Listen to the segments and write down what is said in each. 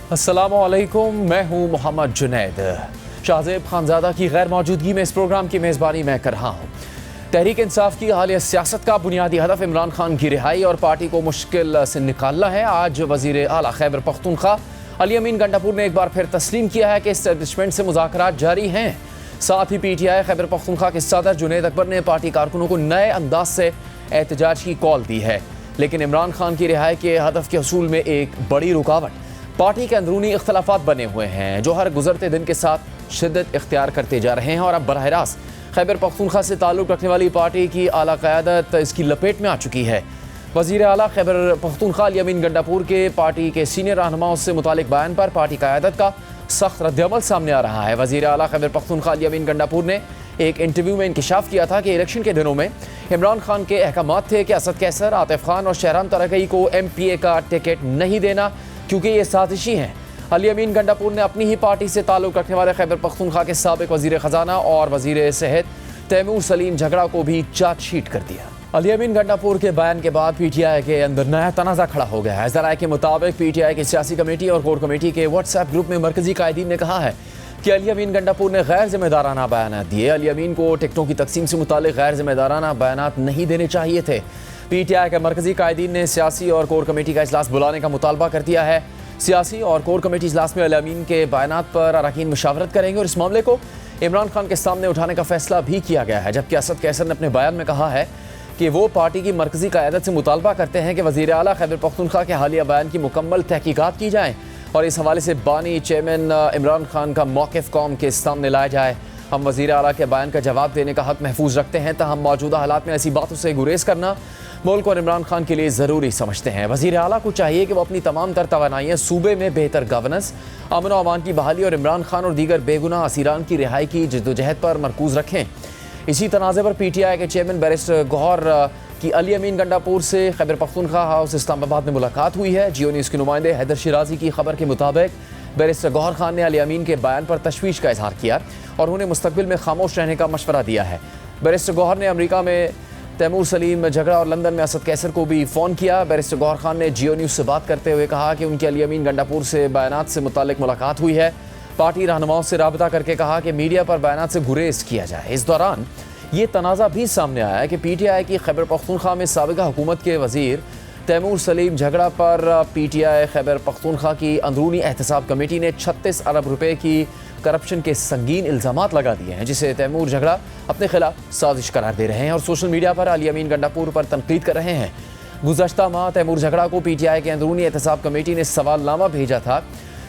अस्सलामुअलैकुम, मैं हूं मोहम्मद जुनैद। शाहजेब खानजादा की गैर मौजूदगी में इस प्रोग्राम की मेज़बानी मैं कर रहा हूं। तहरीक इंसाफ की हालिया सियासत का बुनियादी हदफ इमरान खान की रिहाई और पार्टी को मुश्किल से निकालना है। आज वज़ीर आला खैबर पख्तूनख्वा अली अमीन गंडापुर ने एक बार फिर तस्लीम किया है कि इस्टेब्लिशमेंट से मुज़ाकरात जारी हैं। साथ ही PTI खैबर पख्तूनख्वा के सदर जुनैद अकबर ने पार्टी कारकुनों को नए अंदाज से एहतजाज की कॉल दी है। लेकिन इमरान खान की रिहाई के हदफ के हसूल में एक बड़ी रुकावट पार्टी के अंदरूनी इख्तलाफात बने हुए हैं, जो हर गुजरते दिन के साथ शिद्दत इख्तियार करते जा रहे हैं और अब बरह रास्त खैबर पख्तूनख्वा से ताल्लुक़ रखने वाली पार्टी की आला क़यादत इसकी लपेट में आ चुकी है। वज़ीर आला खैबर पख्तूनख्वा अली अमीन गंडापुर के पार्टी के सीनियर रहनुमाओं से मुतालिक बयान पर पार्टी क़यादत का सख्त रद्दअमल सामने आ रहा है। वज़ीर आला खैबर पख्तूनख्वा अली अमीन गंडापुर ने एक इंटरव्यू में इंकशाफ किया था कि इलेक्शन के दिनों में इमरान खान के अहकामात थे कि असद कैसर, आतिफ खान और शहरान तरक़ई को MPA का टिकट नहीं देना, क्योंकि ये साजिशी हैं। अली अमीन गंडापुर ने अपनी ही पार्टी से ताल्लुक़ रखने वाले खैबर पख्तूनख्वा के साबिक़ वज़ीर ख़जाना और वज़ीर सेहत तैमूर सलीम झगड़ा को भी चार्जशीट कर दिया। अली अमीन गंडापुर के बयान के बाद PTI के अंदर नया तनाज़ा खड़ा हो गया है। ज़राए के मुताबिक PTI की सियासी कमेटी और कोर कमेटी के WhatsApp ग्रुप में मरकज़ी कायदीन ने कहा है कि अली अमीन गंडापुर ने गैर जिम्मेदाराना बयान दिए। अली अमीन को टिकटों की तकसीम से मुतालिक गैर जिम्मेदाराना बयान नहीं देने चाहिए थे। PTI के मरकज़ी कायदीन ने सियासी और कोर कमेटी का इजलास बुलाने का मुतालबा कर दिया है। सियासी और कोर कमेटी इजलास में अली अमीन के बयान पर अरकान मुशावरत करेंगे और इस मामले को इमरान खान के सामने उठाने का फैसला भी किया गया है। जबकि असद कैसर ने अपने बयान में कहा है कि वो पार्टी की मरकज़ी क़यादत से मुतालबा करते हैं कि वज़ीर आला खैबर पख्तूनख्वा के हालिया बयान की मुकम्मल तहकीकात की जाए और इस हवाले से बानी चेयरमैन इमरान खान का मौक़िफ़ कौम के सामने लाया जाए। हम वज़ीर आला के बयान का जवाब देने का हक़ महफूज रखते हैं, तहम मौजूदा हालात में ऐसी बातों से गुरेज करना मुल्क और इमरान खान के लिए ज़रूरी समझते हैं। वज़ीर आला को चाहिए कि वो अपनी तमाम तर तवानाइयाँ सूबे में बेहतर गवर्नेंस, अमन व अमान की बहाली और इमरान खान और दीगर बेगुनाह असीरान की रिहाई की जद्दोजहद पर मरकूज़ रखें। इसी तनाज़े पर PTI के चेयरमैन बैरिस्टर गौहर की अली अमीन गंडापुर से खैबर पख्तूनख्वा हाउस इस्लामाबाद में मुलाकात हुई है। जियो न्यूज़ के नुमाइंदे हैदर शिराजी की खबर के मुताबिक बैरिस्टर गौहर खान ने अली अमीन के बयान पर तशवीश का इजहार किया और उन्हें मुस्तकबिल में खामोश रहने का मशवरा दिया है। बैरिस्टर गौहर ने अमेरिका में तैमूर सलीम झगड़ा और लंदन में असद कैसर को भी फ़ोन किया। बैरिस्टर गौहर खान ने जियो न्यूज़ से बात करते हुए कहा कि उनकी अली अमीन गंडापुर से बयानात से मुतालिक मुलाकात हुई है। पार्टी रहनुमाओं से राबता करके कहा कि मीडिया पर बयानात से गुरेज किया जाए। इस दौरान ये तनाज़ा भी सामने आया कि PTI की खैबर पख्तूनख्वा में साबिक़ा हुकूमत के वज़ीर तैमूर सलीम झगड़ा पर PTI खैबर पख्तूनख्वा की अंदरूनी एहतसाब कमेटी ने 36 अरब रुपए की करप्शन के संगीन इल्ज़ामात लगा दिए हैं, जिसे तैमूर झगड़ा अपने खिलाफ साजिश करार दे रहे हैं और सोशल मीडिया पर अली अमीन गंडापुर पर तनकीद कर रहे हैं। गुज़श्ता माह तैमूर झगड़ा को PTI के अंदरूनी एहतसाब कमेटी ने सवालनामा भेजा था,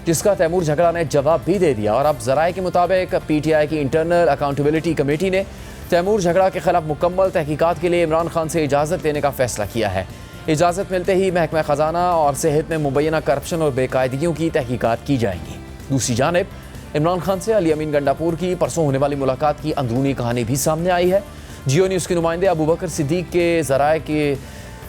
जिसका तैमूर झगड़ा ने जवाब भी दे दिया और अब ज़राए के मुताबिक PTI की इंटरनल अकाउंटेबिलिटी कमेटी ने तैमूर झगड़ा के खिलाफ मुकम्मल तहकीकात के लिए इमरान खान से इजाज़त लेने का फैसला किया है। इजाज़त मिलते ही महकमा ख़जाना और सेहत में मुबैना करप्शन और बेकायदगियों की तहकीकात की जाएंगी। दूसरी जानिब इमरान खान से अली अमीन गंडापुर की परसों होने वाली मुलाकात की अंदरूनी कहानी भी सामने आई है। जियो न्यूज़ के नुमाइंदे अबू बकर सिद्दीक के ज़राए की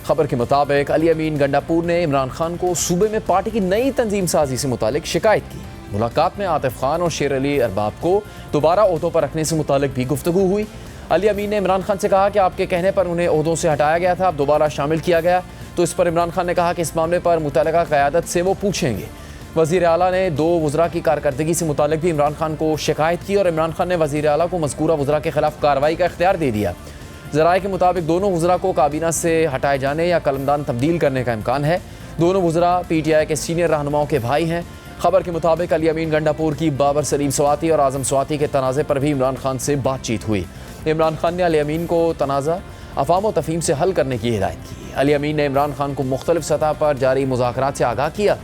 खबर के मुताबिक अली अमीन गंडापुर ने इमरान खान को सूबे में पार्टी की नई तंजीम साजी से मुतालिक शिकायत की। मुलाकात में आतिफ खान और शेर अली अरबाब को दोबारा ओहदों पर रखने से मुतालिक भी गुफ्तगू हुई। अली अमीन ने इमरान खान से कहा कि आपके कहने पर उन्हें ओहदों से हटाया गया था, अब दोबारा शामिल किया गया, तो इस पर इमरान खान ने कहा कि इस मामले पर मुतल्लिका क़यादत से वो पूछेंगे। वज़ीर आला ने 2 वज़रा की कारकर्दगी से मुतालिक भी इमरान खान को शिकायत की और इमरान खान ने वज़ीर आला को मज़कूरा वज़रा के खिलाफ कार्रवाई का इख्तियार दे दिया। ज़राए के मुताबिक दोनों वज़रा को काबीना से हटाए जाने या कलमदान तब्दील करने का इम्कान है। दोनों वज़रा PTI के सीनियर रहनुमाओं के भाई हैं। खबर के मुताबिक अली अमीन गंडापुर की बाबर सलीम स्वाति और आज़म स्वाति के तनाज़े पर भी इमरान खान से बातचीत हुई। इमरान खान ने अली अमीन को तनाज़ा अफ़ाम व तफ़हीम से हल करने की हिदायत की। अली अमीन ने इमरान खान को मुख्तलिफ सतह पर जारी मुज़ाकरात से आगाह किया।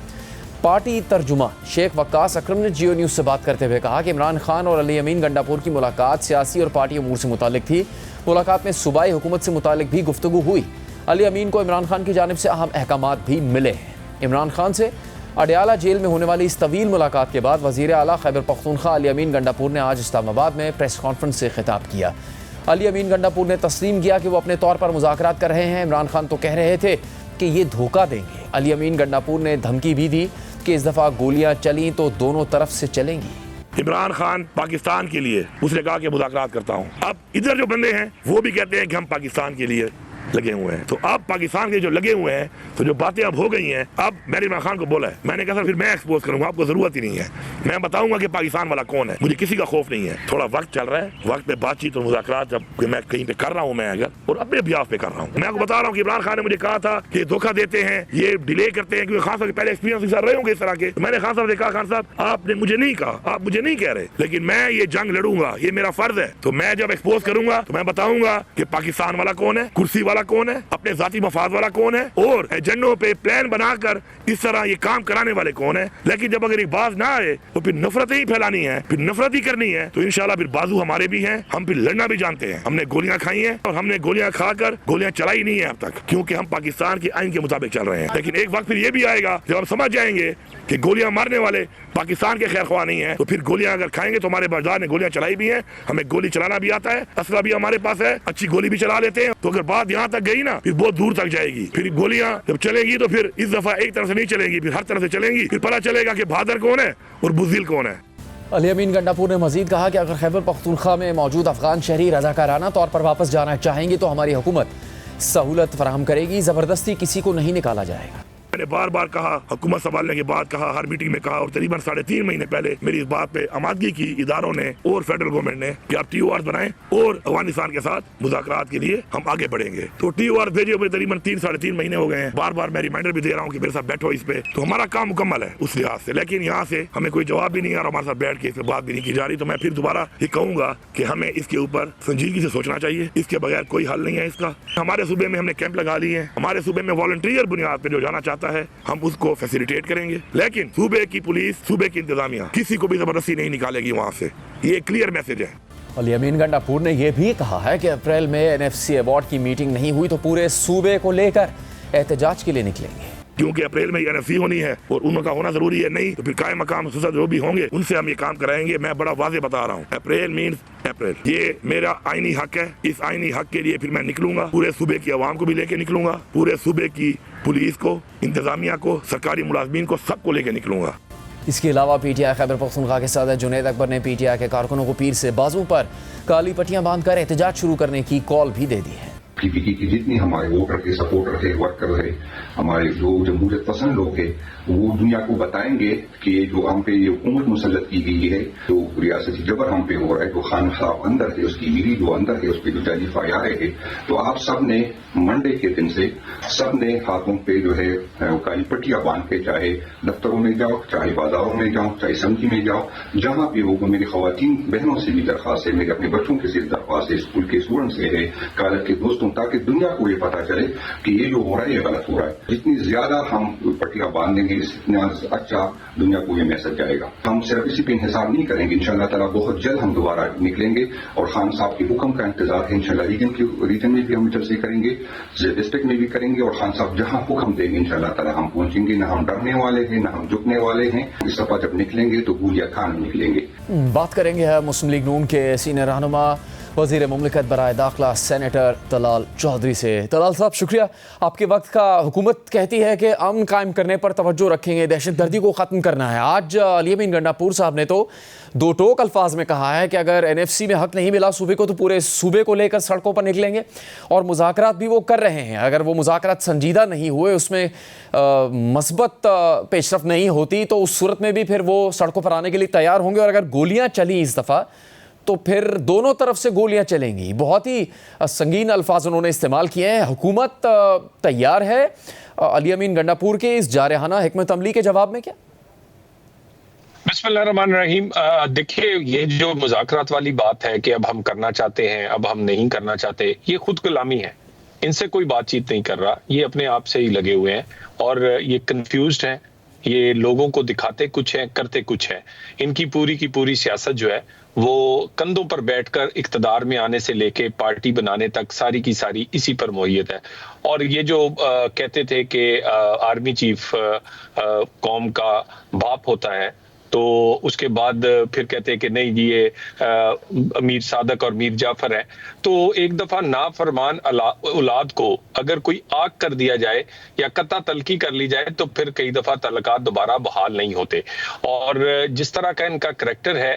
पार्टी तर्जुमा शेख वक्कास अकरम ने जियो न्यूज़ से बात करते हुए कहा कि इमरान खान और अली अमीन गंडापुर की मुलाकात सियासी और पार्टी अमूर से मुतालिक थी। मुलाकात में सूबाई हुकूमत से मुतालिक भी गुफ्तगू हुई। अली अमीन को इमरान खान की जानिब से अहम अहकामात भी मिले हैं। इमरान खान से अडयाला जेल में होने वाली इस तवील मुलाकात के बाद वज़ीर आला खैबर पख्तूनख्वा अली अमीन गंडापुर ने आज इस्लामाबाद में प्रेस कॉन्फ्रेंस से खिताब किया। अली अमीन गंडापुर ने तस्लीम किया कि वो अपने तौर पर मुज़ाकरात कर रहे हैं। इमरान खान तो कह रहे थे कि ये धोखा देंगे। अली अमीन गंडापुर ने धमकी भी दी कि इस दफ़ा गोलियां चली तो दोनों तरफ से चलेंगी। इमरान खान पाकिस्तान के लिए उसने कहा कि मुज़ाकरात करता हूँ। अब इधर जो बंदे हैं वो भी कहते हैं कि हम पाकिस्तान के लिए लगे हुए हैं। तो अब पाकिस्तान के जो लगे हुए हैं, तो जो बातें अब हो गई हैं, अब मैंने इमरान खान को बोला है, मैंने कहा सर फिर मैं एक्सपोज करूंगा, आपको जरूरत ही नहीं है, मैं बताऊंगा कि पाकिस्तान वाला कौन है, मुझे किसी का खौफ नहीं है। थोड़ा वक्त चल रहा है, वक्त पे बातचीत और मुज़ाकरात जब मैं कहीं पे कर रहा हूँ, मैं अगर और अपने बिहाफ पे कर रहा हूँ, मैं आपको बता रहा हूँ कि इमरान खान ने मुझे कहा था कि धोखा देते हैं, ये डिले करते हैं, क्योंकि खान साहब के पहले एक्सपीरियंस रहे होंगे इस तरह के। तो मैंने खान साहब से कहा, खान साहब आपने मुझे नहीं कहा, आप मुझे नहीं कह रहे, लेकिन मैं ये जंग लड़ूंगा, ये मेरा फर्ज है। तो मैं जब एक्सपोज करूंगा तो मैं बताऊंगा कि पाकिस्तान वाला कौन है, कुर्सी वाला कौन है, अपने जाती मफाद वाला कौन है, और एजेंडों पे प्लान बनाकर इस तरह ये काम कराने वाले कौन है। लेकिन जब अगर एक बाज ना आए तो फिर नफरत ही फैलानी है, फिर नफरत ही करनी है, तो इंशाल्लाह फिर बाजू हमारे भी हैं, हम फिर लड़ना भी जानते हैं। हमने गोलियां खाई हैं और हमने गोलियां खाकर गोलियां चलाई नहीं है अब तक, क्योंकि हम पाकिस्तान के आइन के मुताबिक चल रहे हैं। लेकिन एक वक्त फिर ये भी आएगा जब हम समझ जाएंगे कि गोलियां मारने वाले पाकिस्तान के खैर ख्वाह नहीं है, तो फिर गोलियां अगर खाएंगे तो हमारे बरदार ने गोलियां चलाई भी हैं, हमें गोली चलाना भी आता है, असला भी हमारे पास है, अच्छी गोली भी चला लेते हैं। तो अगर बात यहाँ तक गई ना, फिर बहुत दूर तक जाएगी। फिर गोलियां जब चलेगी तो फिर इस दफा एक तरफ से नहीं चलेगी, फिर हर तरफ से चलेंगी, फिर पता चलेगा कि बहादुर कौन है और बुज़दिल कौन है। अली अमीन गंडापुर ने मजीद कहा कि अगर खैबर पख्तूनख्वा में मौजूद अफगान शहरी रजाकाराना तौर पर वापस जाना चाहेंगे तो हमारी हुकूमत सहूलत फराहम करेगी, ज़बरदस्ती किसी को नहीं निकाला जाएगा। मैंने बार बार कहा, हुकूमत संभालने के बाद कहा, हर मीटिंग में कहा, और तकरीबन 3.5 महीने पहले मेरी इस बात पे आमादगी की इदारों ने और फेडरल गवर्नमेंट ने कि आप TOR बनाएं और अफगानिस्तान के साथ मुज़ाकरात के लिए हम आगे बढ़ेंगे। तो TOR भेजे हुए तकरीबन 3-3.5 महीने हो गए हैं। बार बार मैं रिमाइंडर भी दे रहा हूँ कि मेरे साथ बैठो इस पे, तो हमारा काम मुकम्मल है उस लिहाज से। लेकिन यहाँ से हमें कोई जवाब भी नहीं आ रहा, हमारे साथ बैठ के इस पे बात भी नहीं की जा रही। तो मैं फिर दोबारा ये कहूँगा कि हमें इसके ऊपर संजीदगी से सोचना चाहिए, इसके बगैर कोई हल नहीं है इसका। हमारे सूबे में हमने कैंप लगा लिए हैं, हमारे सूबे में वॉलंटियर बुनियाद पर जो जाना चाहता है हम उसको फैसिलिटेट करेंगे, लेकिन सूबे की पुलिस, सूबे की इंतजामिया किसी को भी जबरदस्ती नहीं निकालेगी वहां से। ये क्लियर मैसेज है। अली अमीन गंडापुर ने यह भी कहा है कि अप्रैल में NFC अवार्ड की मीटिंग नहीं हुई तो पूरे सूबे को लेकर एहतजाज के लिए निकलेंगे, क्योंकि अप्रैल में NFC होनी है और उनका होना जरूरी है। नहीं तो फिर कायम मकाम सदर जो भी होंगे उनसे हम ये काम कराएंगे। मैं बड़ा वाजे बता रहा हूँ, अप्रैल मीन्स अप्रैल, ये मेरा आईनी हक है। इस आईनी हक के लिए फिर मैं निकलूंगा, पूरे सूबे की आवाम को भी लेके निकलूंगा, पूरे सूबे की पुलिस को, इंतजामिया को, सरकारी मुलाजमीन को, सबको लेके निकलूंगा। इसके अलावा PTI खैबर पख्तूनख्वा के सदर जुनैद अकबर ने PTI के कारकुनों को पीर से बाजू पर काली पट्टियां बांधकर एहतजाज शुरू करने की कॉल भी दे दी है। PPK की जितनी हमारे वोटर थे, सपोर्टर थे, वर्कर थे, हमारे जो जमहूरियत पसंद लोग थे, वो दुनिया को बताएंगे कि जो हम पे ये हुकूमत मुसल्लत की गई है, जो रियासती जबर हम पे हो रहा है, जो खान साहब अंदर थे, उसकी बीवी जो अंदर है, उस पर जो जाली फायर है, तो आप सब ने मंडे के दिन से सब ने हाथों पे जो है काली पट्टियां बांध के, चाहे दफ्तरों में जाओ, चाहे बाजारों में जाओ, चाहे सब्जी में जाओ, जहां भी होगा। मेरी खवातीन बहनों से भी दरख्वास्त है, मेरे अपने बच्चों के सिर्फ दरख्वास्त है, स्कूल के स्टूडेंट से है, कॉलेज के दोस्तों, ताकि दुनिया को ये पता चले कि ये जो हो रहा है ये गलत हो रहा है। जितनी ज्यादा हम पट्टियां बांधेंगे इतना अच्छा दुनिया को ये मैसेज जाएगा। हम सिर्फ इसी पे इंतजार नहीं करेंगे, इंशाल्लाह ताला बहुत जल्द हम दोबारा निकलेंगे और खान साहब के हुक्म का इंतजार है। इंशाल्लाह रीजन में भी हम जलसे करेंगे, डिस्ट्रिक्ट में भी करेंगे, और खान साहब जहां हुक्म देंगे इंशाल्लाह ताला हम पहुंचेंगे। ना हम डरने वाले हैं, ना हम झुकने वाले हैं। इस दफा जब निकलेंगे तो गोलियां खान निकलेंगे। बात करेंगे मुस्लिम लीग नून के सीनियर रहनुमा वज़ीर मुमलिकत बराए दाखिला सेनेटर तलाल चौधरी से। तलाल साहब शुक्रिया आपके वक्त का। हुकूमत कहती है कि अमन कायम करने पर तवज्जो रखेंगे, दहशतगर्दी को ख़त्म करना है। आज अली अमीन गंडापुर साहब ने तो दो टोक अल्फाज में कहा है कि अगर NFC में हक नहीं मिला सूबे को तो पूरे सूबे को लेकर सड़कों पर निकलेंगे, और मुज़ाकरात भी वो कर रहे हैं। अगर वो मुज़ाकरात संजीदा नहीं हुए, उसमें मस्बत पेशरफ नहीं होती, तो उस सूरत में भी फिर वो सड़कों पर आने के लिए तैयार होंगे। और अगर गोलियाँ चली इस दफ़ा तो फिर दोनों तरफ से गोलियां चलेंगी। बहुत ही संगीन अल्फाज उन्होंने इस्तेमाल किए हैं। हुकूमत तैयार है अली अमीन गंडापुर के इस जारहाना हिकमत अमली के जवाब में क्या? बिस्मिल्लाहिर्रहमानिर्रहीम। देखिए, ये जो मुज़ाकरात वाली बात है कि अब हम करना चाहते हैं, अब हम नहीं करना चाहते, ये खुद गुलामी है। इनसे कोई बातचीत नहीं कर रहा, ये अपने आप से ही लगे हुए हैं और ये कंफ्यूज्ड हैं। ये लोगों को दिखाते कुछ है, करते कुछ है। इनकी पूरी की पूरी सियासत जो है वो कंधों पर बैठकर इख्तदार में आने से लेके पार्टी बनाने तक सारी की सारी इसी पर मोहियत है। और ये जो कहते थे कि आर्मी चीफ कौम का बाप होता है, तो उसके बाद फिर कहते हैं कि नहीं जी ये मीर सादक और मीर जाफर है। तो एक दफा नाफरमान औलाद को अगर कोई आग कर दिया जाए या कत्ता तलकी कर ली जाए तो फिर कई दफा तलकात दोबारा बहाल नहीं होते। और जिस तरह का इनका करैक्टर है,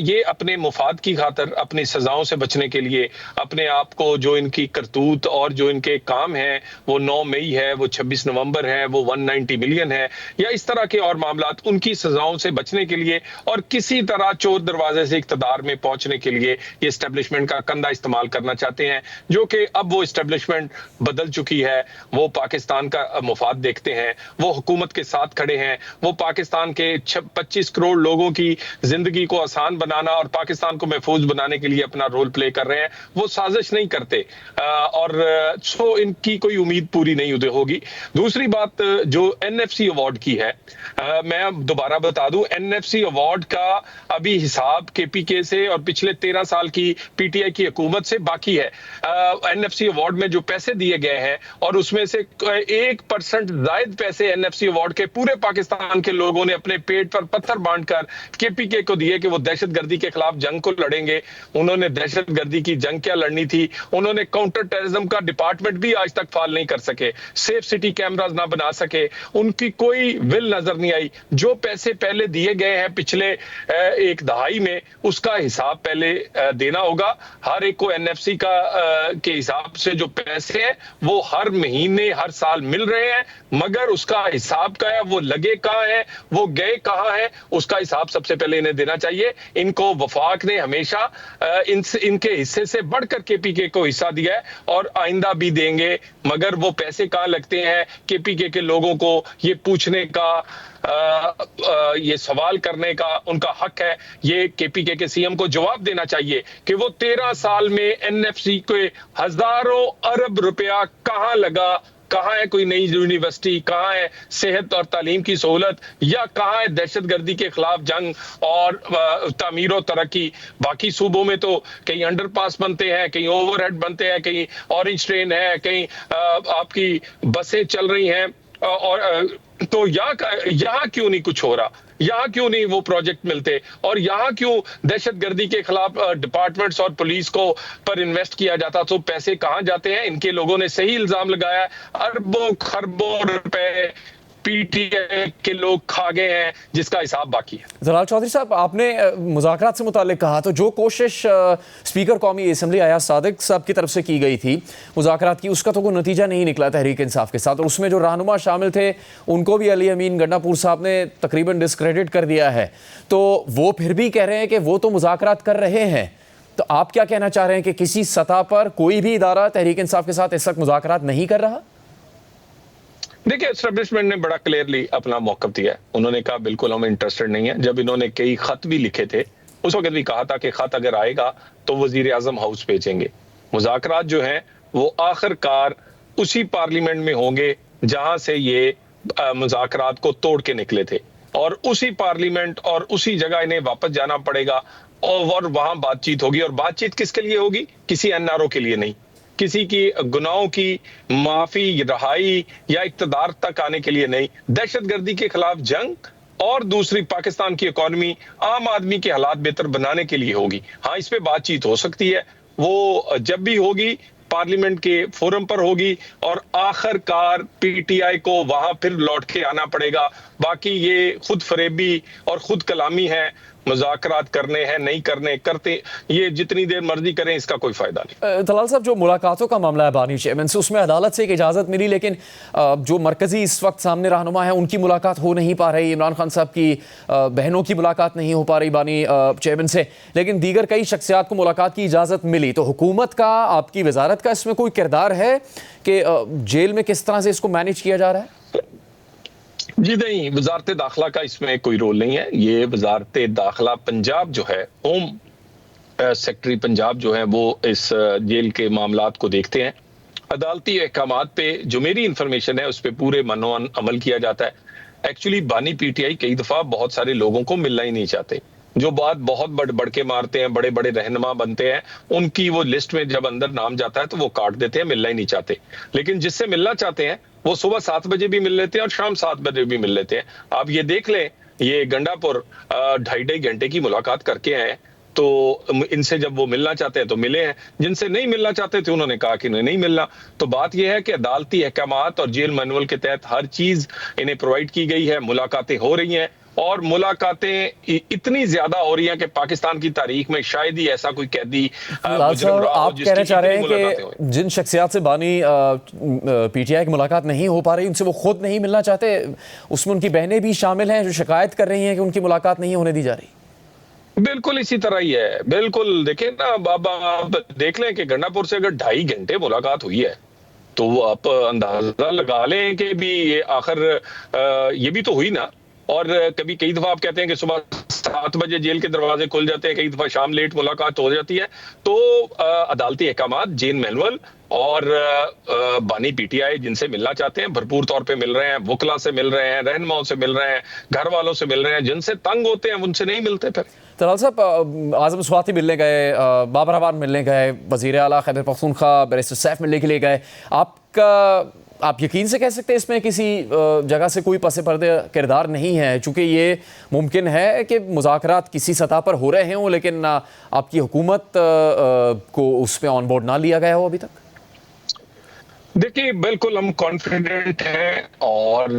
ये अपने मुफाद की खातर, अपनी सजाओं से बचने के लिए, अपने आप को, जो इनकी करतूत और जो इनके काम है, वो 9 मई है, वो 26 नवंबर है, वो 190 मिलियन है, या इस तरह के और मामलात, उनकी सजाओं से बचने के लिए और किसी तरह चोर दरवाजे से इख्तिदार में पहुंचने के लिए ये एस्टेब्लिशमेंट का कंधा इस्तेमाल करना चाहते हैं, जो कि अब वो एस्टेब्लिशमेंट बदल चुकी है। वो पाकिस्तान का मुफाद देखते हैं, वो हुकूमत के साथ खड़े हैं, वो पाकिस्तान के 25 करोड़ लोगों की जिंदगी को आसान बनाना और पाकिस्तान को महफूज बनाने के लिए अपना रोल प्ले कर रहे हैं। वो साजिश नहीं करते और सो इनकी कोई उम्मीद पूरी नहीं होगी। दूसरी बात जो एनएफसी अवार्ड की है, मैं दोबारा बता दूं, एनएफसी अवार्ड का अभी हिसाब केपीके से और पिछले 13 साल की पीटीआई की हुकूमत से बाकी है। एनएफसी अवार्ड में जो पैसे दिए गए हैं और उसमें से 1% जायद पैसे एनएफसी अवार्ड के पूरे पाकिस्तान के लोगों ने अपने पेट पर पत्थर बांधकर केपीके को दिए कि वो दहशतगर्दी के खिलाफ जंग को लड़ेंगे। उन्होंने दहशतगर्दी की जंग क्या लड़नी थी, उन्होंने काउंटर टेररिज्म का डिपार्टमेंट भी आज तक फाल नहीं कर सके, सेफ सिटी कैमरास ना बना सके, उनकी कोई विल नजर नहीं आई। जो पैसे पहले दिए गए हैं पिछले एक दहाई में, उसका हिसाब पहले देना होगा। हर एक को एनएफसी का के हिसाब से जो पैसे हैं वो हर महीने हर साल मिल रहे हैं, मगर उसका हिसाब क्या है, वो लगे कहां है, वो गए कहां है, उसका हिसाब सबसे पहले इन्हें देना चाहिए। इनको वफाक ने हमेशा इनके हिस्से से बढ़कर केपीके को हिस्सा दिया है और आइंदा भी देंगे, मगर वो पैसे कहां लगते हैं, केपीके के लोगों को ये पूछने का, ये सवाल करने का उनका हक है। ये केपीके के सीएम को जवाब देना चाहिए कि वो 13 साल में एनएफसी के हजारों अरब रुपया कहां लगा, कहां है कोई नई यूनिवर्सिटी, कहां है सेहत और तालीम की सहूलत, या कहां है दहशतगर्दी के खिलाफ जंग और तामीर और तरक्की। बाकी सूबों में तो कहीं अंडरपास बनते हैं, कहीं ओवरहेड बनते हैं, कहीं ऑरेंज ट्रेन है, कहीं आपकी बसें चल रही हैं, और तो यहाँ क्यों नहीं कुछ हो रहा, यहाँ क्यों नहीं वो प्रोजेक्ट मिलते, और यहाँ क्यों दहशतगर्दी के खिलाफ डिपार्टमेंट्स और पुलिस को पर इन्वेस्ट किया जाता, तो पैसे कहाँ जाते हैं? इनके लोगों ने सही इल्जाम लगाया, अरबों खरबों रुपए पीटीआई के लोग खा गए हैं, जिसका हिसाब बाकी है। जलाल चौधरी साहब, आपने मुज़ाकरात से मुताल्लिक कहा, तो जो कोशिश स्पीकर कौमी असम्बली अयाज सादिक साहब की तरफ से की गई थी मुज़ाकरात की, उसका तो कोई नतीजा नहीं निकला तहरीक इंसाफ के साथ, और उसमें जो रहनुमा शामिल थे उनको भी अली अमीन गंडापुर साहब ने तकरीबन डिस्क्रेडिट कर दिया है। तो वो फिर भी कह रहे हैं कि वो तो मुज़ाकरात कर रहे हैं। तो आप क्या कहना चाह रहे हैं कि किसी सतह पर कोई भी इदारा तहरीक इंसाफ के साथ इस वक्त मुज़ाकरात नहीं कर रहा? देखिए, एस्टेब्लिशमेंट ने बड़ा क्लियरली अपना मौक़िफ़ दिया है। उन्होंने कहा बिल्कुल हम इंटरेस्टेड नहीं है। जब इन्होंने कई खत भी लिखे थे, उस वक्त भी कहा था कि खत अगर आएगा तो वजीर आजम हाउस भेजेंगे। मुज़ाकरात जो हैं वो आखिरकार उसी पार्लियामेंट में होंगे जहां से ये मुज़ाकरात को तोड़ के निकले थे, और उसी पार्लियामेंट और उसी जगह इन्हें वापस जाना पड़ेगा और वहां बातचीत होगी। और बातचीत किसके लिए होगी? किसी एनआरओ के लिए नहीं, किसी की गुनाहों की माफी, रहाई या इक्तदार तक आने के लिए नहीं, दहशतगर्दी के खिलाफ जंग और दूसरी पाकिस्तान की इकॉनमी, आम आदमी के हालात बेहतर बनाने के लिए होगी। हाँ, इस पे बातचीत हो सकती है, वो जब भी होगी पार्लियामेंट के फोरम पर होगी, और आखिरकार पीटीआई को वहां फिर लौट के आना पड़ेगा। बाकी ये खुद फरेबी और खुद कलामी है, मुज़ाकरात करने हैं नहीं करने, करते ये जितनी देर मर्जी करें, इसका कोई फायदा नहीं। दलाल साहब, जो मुलाकातों का मामला है बानी चेयरमैन से, उसमें अदालत से एक इजाज़त मिली, लेकिन जो मरकजी इस वक्त सामने रहनुमा है उनकी मुलाकात हो नहीं पा रही। इमरान खान साहब की बहनों की मुलाकात नहीं हो पा रही बानी चेयरमैन से, लेकिन दीगर कई शख्सियात को मुलाकात की इजाज़त मिली। तो हुकूमत का, आपकी वजारत का इसमें कोई किरदार है कि जेल में किस तरह से इसको मैनेज किया जा रहा है? जी नहीं, वजारत दाखिला का इसमें कोई रोल नहीं है। ये वजारत दाखिला पंजाब जो है, होम सेक्रेटरी पंजाब जो है, वो इस जेल के मामलात को देखते हैं। अदालती अहकामात पे जो मेरी इंफॉर्मेशन है उस पर पूरे मनो अमल किया जाता है। एक्चुअली बानी पीटीआई कई दफा बहुत सारे लोगों को मिलना ही नहीं चाहते, जो बात बहुत बढ़ के मारते हैं, बड़े बड़े रहनुमा बनते हैं, उनकी वो लिस्ट में जब अंदर नाम जाता है तो वो काट देते हैं, मिलना ही नहीं चाहते। लेकिन जिससे मिलना चाहते हैं वो सुबह 7 बजे भी मिल लेते हैं और शाम 7 बजे भी मिल लेते हैं। आप ये देख लें ये गंडापुर 2.5 घंटे की मुलाकात करके आए, तो इनसे जब वो मिलना चाहते हैं तो मिले हैं, जिनसे नहीं मिलना चाहते थे उन्होंने कहा कि नहीं मिलना। तो बात यह है कि अदालती अहकामात और जेल मैनुअल के तहत हर चीज इन्हें प्रोवाइड की गई है, मुलाकातें हो रही हैं, और मुलाकातें इतनी ज्यादा हो रही हैं कि पाकिस्तान की तारीख में शायद ही ऐसा कोई कैदी साहब, आप कहना चाह रहे हैं कि जिन शख्सियात से बानी पीटीआई की मुलाकात नहीं हो पा रही, उनसे वो खुद नहीं मिलना चाहते, उसमें उनकी बहनें भी शामिल हैं जो शिकायत कर रही हैं कि उनकी मुलाकात नहीं होने दी जा रही। बिल्कुल इसी तरह ही है, बिल्कुल। देखें ना बाबा, आप देख लें कि गंडापुर से अगर 2.5 घंटे मुलाकात हुई है तो आप अंदाजा लगा लें कि भी ये आखिर ये भी तो हुई ना। और कभी कई दफा आप कहते हैं कि सुबह 7 बजे जेल के दरवाजे खुल जाते हैं, कई दफा शाम लेट मुलाकात हो जाती है। तो अदालती अहकामात, जेल मैनुअल और बानी पीटीआई जिनसे मिलना चाहते हैं भरपूर तौर पे मिल रहे हैं, वकला से मिल रहे हैं, रहनुमाओं से मिल रहे हैं, घर वालों से मिल रहे हैं, जिनसे तंग होते हैं उनसे नहीं मिलते। फिर तलाल साहब, आजम स्वाति मिलने गए, बाबर अहमान मिलने गए, वज़ीर आला खैबर पख्तूनख्वा बैरिस्टर सैफ मिलने के लिए गए, आप यकीन से कह सकते हैं इसमें किसी जगह से कोई पसे पर्दे किरदार नहीं है? चूँकि ये मुमकिन है कि मुज़ाकरात किसी सतह पर हो रहे हों लेकिन आपकी हुकूमत को उस पर ऑन बोर्ड ना लिया गया हो अभी तक। देखिए, बिल्कुल हम कॉन्फिडेंट हैं और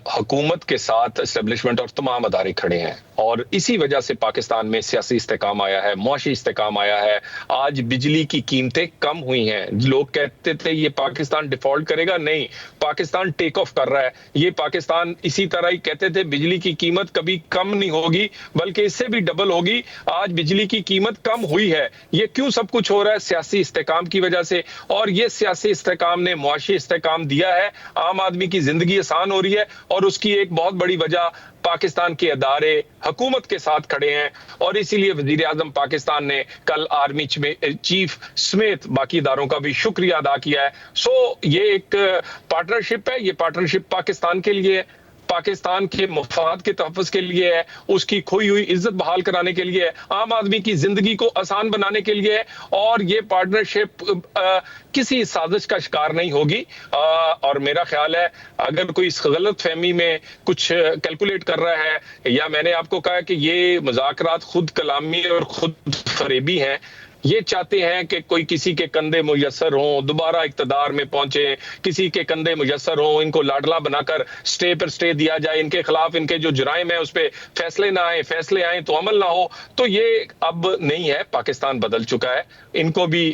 हुकूमत के साथ एस्टेब्लिशमेंट और तमाम अदारे खड़े हैं, और इसी वजह से पाकिस्तान में सियासी इस्तेकाम आया है, मुआशी इस्तेकाम आया है। आज बिजली की कीमतें कम हुई हैं। लोग कहते थे ये पाकिस्तान डिफॉल्ट करेगा, नहीं, पाकिस्तान टेक ऑफ कर रहा है। ये पाकिस्तान इसी तरह ही कहते थे बिजली की कीमत कभी कम नहीं होगी बल्कि इससे भी डबल होगी। आज बिजली की कीमत कम हुई है। ये क्यों सब कुछ हो रहा है? सियासी इस्तेकाम की वजह से। और ये सियासी इस्तेकाम ने मुआशी इस्तेकाम दिया है, आम आदमी की जिंदगी आसान हो रही है, और उसकी एक बहुत बड़ी वजह पाकिस्तान के अदारे हुकूमत के साथ खड़े हैं। और इसीलिए वजीर आजम पाकिस्तान ने कल आर्मी चीफ समेत बाकी इदारों का भी शुक्रिया अदा किया है। सो ये एक पार्टनरशिप है, ये पार्टनरशिप पाकिस्तान के लिए है, पाकिस्तान के मफाद के तहफ़्फ़ुज़ के लिए है, उसकी खोई हुई इज्जत बहाल कराने के लिए है, आम आदमी की जिंदगी को आसान बनाने के लिए है। और ये पार्टनरशिप किसी साजिश का शिकार नहीं होगी। और मेरा ख्याल है अगर कोई इस गलत फहमी में कुछ कैलकुलेट कर रहा है, या मैंने आपको कहा कि ये मुज़ाकरात खुद कलामी और खुद फरेबी हैं, ये चाहते हैं कि कोई किसी के कंधे मुयस्सर हों, दोबारा इक्तदार में पहुंचे, किसी के कंधे मुयस्सर हों, इनको लाडला बनाकर स्टे पर स्टे दिया जाए, इनके खिलाफ इनके जो जुराइम है उस पर फैसले ना आए, फैसले आए तो अमल ना हो। तो ये अब नहीं है, पाकिस्तान बदल चुका है। इनको भी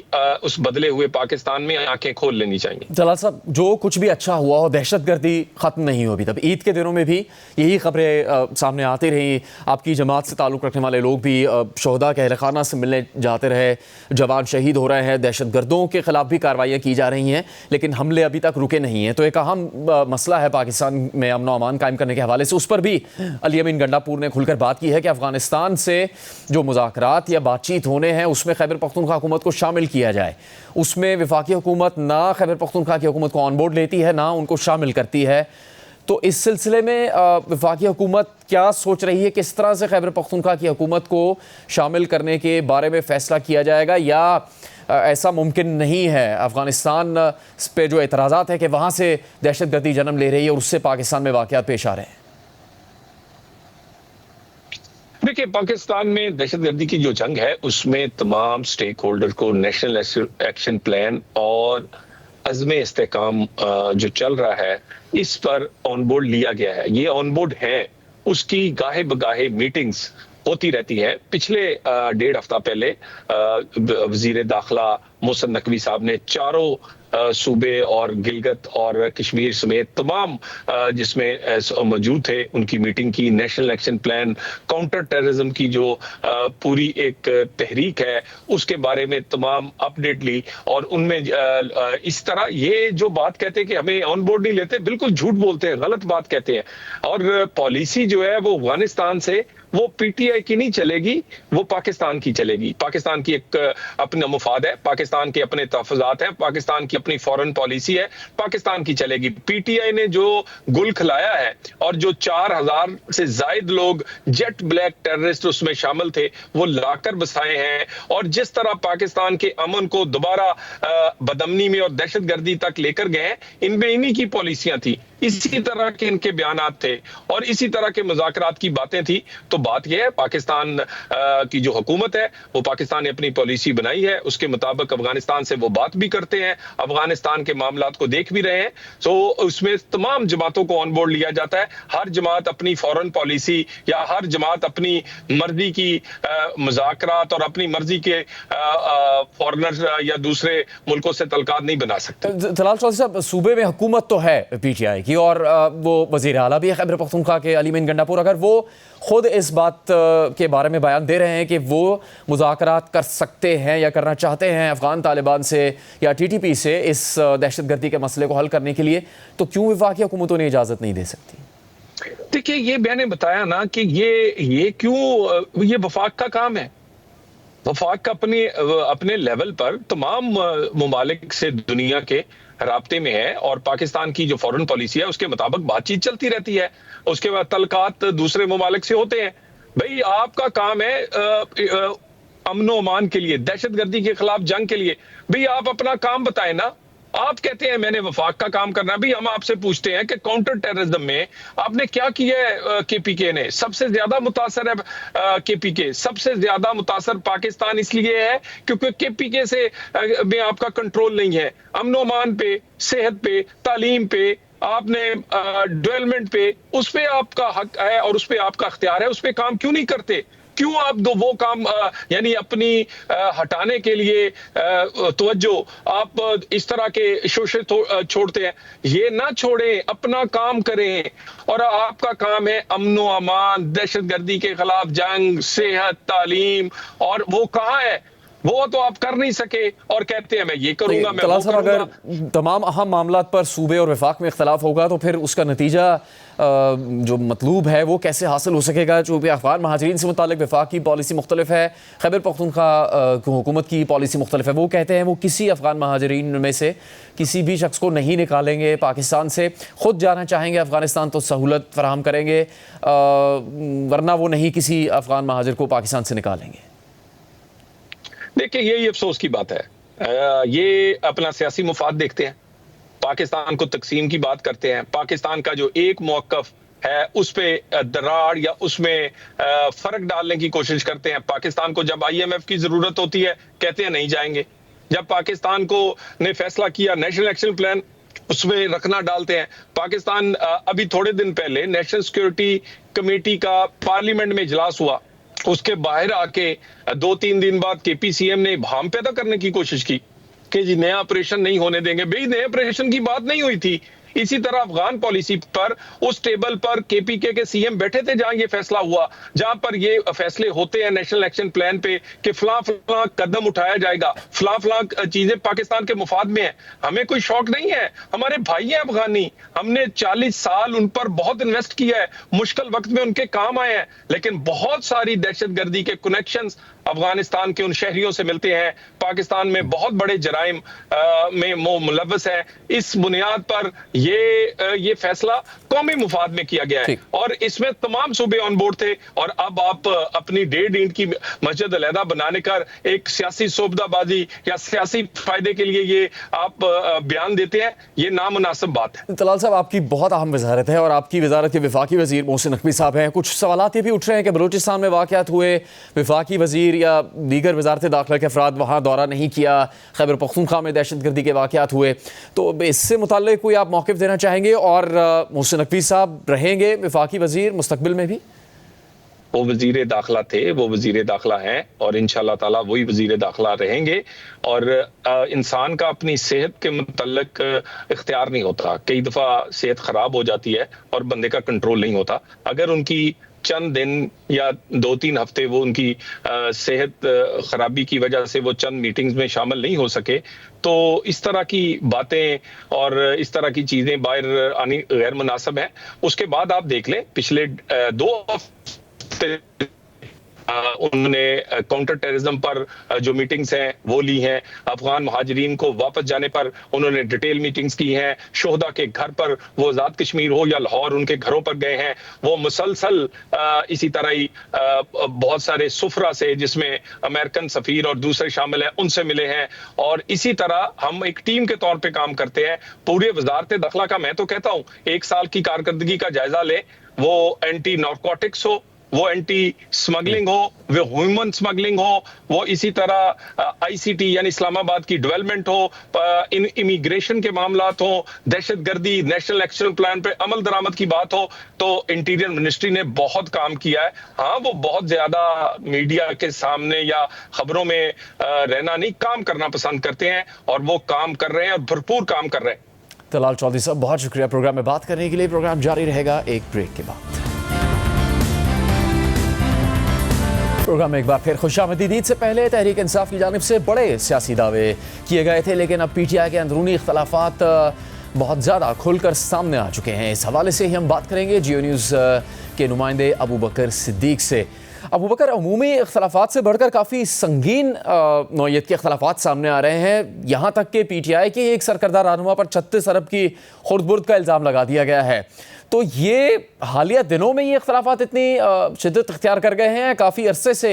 उस बदले हुए पाकिस्तान में आंखें खोल लेनी चाहिए। जलाल साहब, जो कुछ भी अच्छा हुआ हो, दहशतगर्दी खत्म नहीं हुई अभी तक। ईद के दिनों में भी यही खबरें सामने आती रही, आपकी जमात से ताल्लुक़ रखने वाले लोग भी शोहदा के अहल खाना से मिलने जाते रहे, जवान शहीद हो रहे हैं, दहशतगर्दों के खिलाफ भी कार्रवाइयाँ की जा रही हैं, लेकिन हमले अभी तक रुके नहीं हैं। तो एक अहम मसला है पाकिस्तान में अमन और अमान कायम करने के हवाले से, उस पर भी अली अमीन गंडापुर ने खुलकर बात की है कि अफगानिस्तान से जो मुज़ाकरात या बातचीत होने हैं उसमें खैबर पख्तूनख्वा हुकूमत को शामिल किया जाए। उसमें वफाकी हुकूमत ना खैबर पख्तूनख्वा की हुकूमत को ऑन बोर्ड लेती है, ना उनको शामिल करती है। तो इस सिलसिले में वफाकी हुकूमत क्या सोच रही है? किस तरह से खैबर पख्तूनख्वा की हुकूमत को शामिल करने के बारे में फ़ैसला किया जाएगा, या ऐसा मुमकिन नहीं है? अफ़गानिस्तान पे जो एतराज़ात है कि वहाँ से दहशतगर्दी जन्म ले रही है और उससे पाकिस्तान में वाक़यात पेश आ रहे हैं। देखिए, पाकिस्तान में दहशतगर्दी की जो जंग है उसमें तमाम स्टेक होल्डर को नेशनल एक्शन प्लान और अज़्म इस्तेकाम जो चल रहा है इस पर ऑन बोर्ड लिया गया है। ये ऑन बोर्ड है, उसकी गाहे बगाहे मीटिंग्स होती रहती है। पिछले 1.5 हफ्ता पहले वजीर दाखिला मोहसिन नकवी साहब ने चारों सूबे और गिलगित और कश्मीर समेत तमाम जिसमें मौजूद थे उनकी मीटिंग की। National action plan, counter terrorism की जो पूरी एक तहरीक है उसके बारे में तमाम अपडेट ली, और उनमें इस तरह ये जो बात कहते हैं कि हमें ऑन बोर्ड नहीं लेते, बिल्कुल झूठ बोलते हैं, गलत बात कहते हैं। और पॉलिसी जो है वो अफगानिस्तान से वो पीटीआई की नहीं चलेगी, वो पाकिस्तान की चलेगी। पाकिस्तान की एक अपना मुफाद है, पाकिस्तान के अपने तहफ़्फ़ुज़ात हैं, पाकिस्तान की अपनी फॉरेन पॉलिसी है, पाकिस्तान की चलेगी। पीटीआई ने जो गुल खिलाया है और जो 4000 से जायद लोग जेट ब्लैक टेररिस्ट उसमें शामिल थे वो लाकर बसाए हैं, और जिस तरह पाकिस्तान के अमन को दोबारा बदअमनी में और दहशतगर्दी तक लेकर गए हैं, इनमें इन्हीं की पॉलिसियां थी। इसी तरह के इनके बयानात थे और इसी तरह के मुज़ाकरात की बातें थी। तो बात यह है, पाकिस्तान की जो हुकूमत है वो पाकिस्तान ने अपनी पॉलिसी बनाई है, उसके मुताबिक अफगानिस्तान से वो बात भी करते हैं, अफगानिस्तान के मामलात को देख भी रहे हैं। तो उसमें तमाम जमातों को ऑन बोर्ड लिया जाता है। हर जमात अपनी फॉरेन पॉलिसी या हर जमात अपनी मर्जी की मुज़ाकरात और अपनी मर्जी के फॉरेनर या दूसरे मुल्कों से तल्कात नहीं बना सकते। जलाल चौधरी साहब, सूबे में हुकूमत तो है पीटीआई की और वो वज़ीर आला भी है खैबर पख्तूनख्वा के अली मीन गंडापुर, अगर वो खुद इस बात के बारे में बयान दे रहे हैं कि वो मुज़ाकरात कर सकते हैं या करना चाहते हैं अफ़गान तालिबान से या TTP से इस दहशतगर्दी के मसले को हल करने के लिए, तो क्यों वफाकी हुकूमतों ने इजाज़त नहीं दे सकती? देखिए, ये मैंने बताया ना कि ये क्यों, ये वफाक का काम है। वफाक अपने लेवल पर तमाम मुमालिक से दुनिया के राब्ते में है और पाकिस्तान की जो फॉरेन पॉलिसी है उसके मुताबिक बातचीत चलती रहती है। उसके बाद तलकात दूसरे मुमालिक से होते हैं। भाई, आपका काम है अमनो अमान के लिए, दहशतगर्दी के खिलाफ जंग के लिए। भाई, आप अपना काम बताएं ना। आप कहते हैं मैंने वफाक का काम करना है। भाई, हम आपसे पूछते हैं कि काउंटर टेररिज्म में आपने क्या किया है? KPK ने सबसे ज्यादा मुतासर है। KPK सबसे ज्यादा मुतासर पाकिस्तान इसलिए है क्योंकि KPK से में आपका कंट्रोल नहीं है। अमनो अमान पे, सेहत पे, तालीम पे, आपने डेवलपमेंट पे, उस पे आपका हक है और उस पे आपका अख्तियार है। उस पे काम क्यों नहीं करते? क्यों आप वो काम यानी अपनी हटाने के लिए तवज्जो आप इस तरह के शोशे छोड़ते हैं? ये ना छोड़ें, अपना काम करें। और आपका काम है अमनो अमान, दहशतगर्दी के खिलाफ जंग, सेहत, तालीम, और वो कहाँ है? वो तो आप कर नहीं सके और कहते हैं मैं ये करूंगा, मैं वो करूंगा। अगर तमाम अहम मामलात पर सूबे और वफाक में इख्तलाफ होगा तो फिर उसका नतीजा जो मतलूब है वो कैसे हासिल हो सकेगा? चूँकि अफगान महाजरीन से मुतालिक वफाक की पॉलिसी मुख्तलिफ है, खैबर पख्तूनख्वा हुकूमत की पॉलिसी मुख्तलिफ है। वो कहते हैं वो किसी अफगान महाजरीन में से किसी भी शख्स को नहीं निकालेंगे पाकिस्तान से, ख़ुद जाना चाहेंगे अफगानिस्तान तो सहूलत फराहम करेंगे, वरना वो नहीं किसी अफगान महाजिर को पाकिस्तान से निकालेंगे। देखिए, यही अफसोस की बात है। ये अपना सियासी मुफाद देखते हैं, पाकिस्तान को तकसीम की बात करते हैं, पाकिस्तान का जो एक मौक़िफ़ है उस पे दरार या उसमें फर्क डालने की कोशिश करते हैं। पाकिस्तान को जब IMF की जरूरत होती है कहते हैं नहीं जाएंगे। जब पाकिस्तान को ने फैसला किया नेशनल एक्शन प्लान, उसमें रखना डालते हैं। पाकिस्तान अभी थोड़े दिन पहले नेशनल सिक्योरिटी कमेटी का पार्लियामेंट में इजलास हुआ, उसके बाहर आके 2-3 दिन बाद KPCM ने भाम पैदा करने की कोशिश की कि जी नया ऑपरेशन नहीं होने देंगे। भाई, नए ऑपरेशन की बात नहीं हुई थी। इसी तरह अफगान पॉलिसी पर उस टेबल पर KPK के CM बैठे थे जहां ये फैसला हुआ, जहां पर ये फैसले होते हैं नेशनल एक्शन प्लान पे कि फला फला कदम उठाया जाएगा, फला फला चीजें पाकिस्तान के मुफाद में है। हमें कोई शौक नहीं है, हमारे भाई हैं अफगानी, हमने 40 साल उन पर बहुत इन्वेस्ट किया है, मुश्किल वक्त में उनके काम आए हैं। लेकिन बहुत सारी दहशतगर्दी के कनेक्शंस अफगानिस्तान के उन शहरियों से मिलते हैं। पाकिस्तान में बहुत बड़े जराइम में मुलव्वस है। इस बुनियाद पर ये फैसला कौमी मुफाद में किया गया है और इसमें तमाम सूबे ऑन बोर्ड थे। और अब आप अपनी 1.5 ईंट की मस्जिद अलहदा बनाने कर एक सियासी सोबदाबाजी या सियासी फायदे के लिए ये आप बयान देते हैं, ये नामुनासिब बात है। तलाल साहब, आपकी बहुत अहम वजारत है और आपकी वजारत के वफाकी वजीर मोहसिन नकवी साहब हैं। कुछ सवालात ये भी उठ रहे हैं कि बलूचिस्तान में वाक़यात हुए, वफाकी वजीर या दीगर वजारत दाखिला के अफराद वहाँ दौरा नहीं किया, खैबर पख्तूनख्वा में दहशतगर्दी के वाक़यात हुए, तो इससे मुताल्लिक़ कोई आप मौक़िफ़ देना चाहेंगे? और मोहसिन नकवी साहब रहेंगे वफाकी वजीर मुस्तकबिल में भी? वो वजीर दाखिला थे, वो वजीर दाखिला हैं और इंशाअल्लाह ताला वही वजीर दाखिला रहेंगे। और इंसान का अपनी सेहत के मुतल्लिक इख्तियार नहीं होता। कई दफ़ा सेहत ख़राब हो जाती है और बंदे का कंट्रोल नहीं होता। अगर उनकी चंद दिन या 2-3 हफ्ते वो उनकी सेहत खराबी की वजह से वो चंद मीटिंग्स में शामिल नहीं हो सके, तो इस तरह की बातें और इस तरह की चीजें बाहर आनी गैर मुनासिब है। उसके बाद आप देख लें, पिछले 2 हफ्ते उन्होंने काउंटर टेररिज्म पर जो मीटिंग्स हैं वो ली हैं, अफगान महाजरीन को वापस जाने पर उन्होंने डिटेल मीटिंग्स की हैं, शोहदा के घर पर वो आजाद कश्मीर हो या लाहौर उनके घरों पर गए हैं, वो मुसलसल इसी तरह ही बहुत सारे सुफरा से जिसमें अमेरिकन सफीर और दूसरे शामिल हैं उनसे मिले हैं। और इसी तरह हम एक टीम के तौर पे काम करते हैं। पूरे वजारत दाखिला का मैं तो कहता हूं 1 साल की कारकर्दगी का जायजा ले, वो एंटी नारकोटिक्स हो, वो एंटी स्मगलिंग हो, वो ह्यूमन स्मगलिंग हो, वो इसी तरह आईसीटी यानी इस्लामाबाद की डेवलपमेंट हो, इन इमिग्रेशन के मामलात हो, दहशतगर्दी, नेशनल एक्शन प्लान पे अमल दरामद की बात हो, तो इंटीरियर मिनिस्ट्री ने बहुत काम किया है। हाँ, वो बहुत ज्यादा मीडिया के सामने या खबरों में रहना नहीं, काम करना पसंद करते हैं और वो काम कर रहे हैं और भरपूर काम कर रहे हैं। तलाल चौधरी साहब, बहुत शुक्रिया प्रोग्राम में बात करने के लिए। प्रोग्राम जारी रहेगा एक ब्रेक के बाद। प्रोग्राम में एक बार फिर खुशामदीद। ईद से पहले तहरीक इंसाफ की जानिब से बड़े सियासी दावे किए गए थे, लेकिन अब पीटीआई के अंदरूनी इख्तलाफात बहुत ज़्यादा खुलकर सामने आ चुके हैं। इस हवाले से ही हम बात करेंगे जियो न्यूज़ के नुमाइंदे अबू बकर सिद्दीक से। अबू बकर, अमूमी इख्तलाफात से बढ़कर काफ़ी संगीन नौयत के इख्तलाफात सामने आ रहे हैं। यहाँ तक कि पीटीआई के एक सरकर्दा रहनुमा पर 36 अरब की खुर्द-बुर्द का इल्ज़ाम लगा दिया गया है। तो ये हालिया दिनों में ये इख्तलाफात इतनी शिद्दत इख्तियार कर गए हैं, काफ़ी अरसे से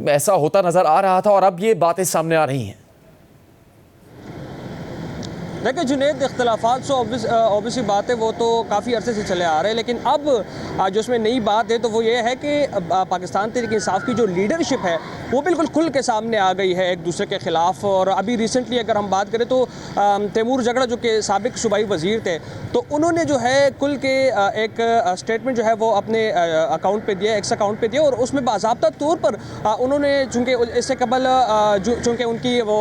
ऐसा होता नज़र आ रहा था और अब ये बातें सामने आ रही हैं। देखिए जुनैद, इख्तलाफात से ऑब्वियसली बात है, वो तो काफ़ी अरसे से चले आ रहे हैं, लेकिन अब जो उसमें नई बात है तो वो ये है कि पाकिस्तान तहरीक इंसाफ की जो लीडरशिप है वो बिल्कुल खुल के सामने आ गई है एक दूसरे के ख़िलाफ़। और अभी रिसेंटली अगर हम बात करें तो तैमूर जगड़ा जो कि साबिक सूबाई वज़ीर थे, तो उन्होंने जो है खुल के एक स्टेटमेंट जो है वो अपने अकाउंट पे दिया, एक्स अकाउंट पे दिया, और उसमें बाज़ाब्ता तौर पर उन्होंने चूँकि इससे कबल चूँकि उनकी वो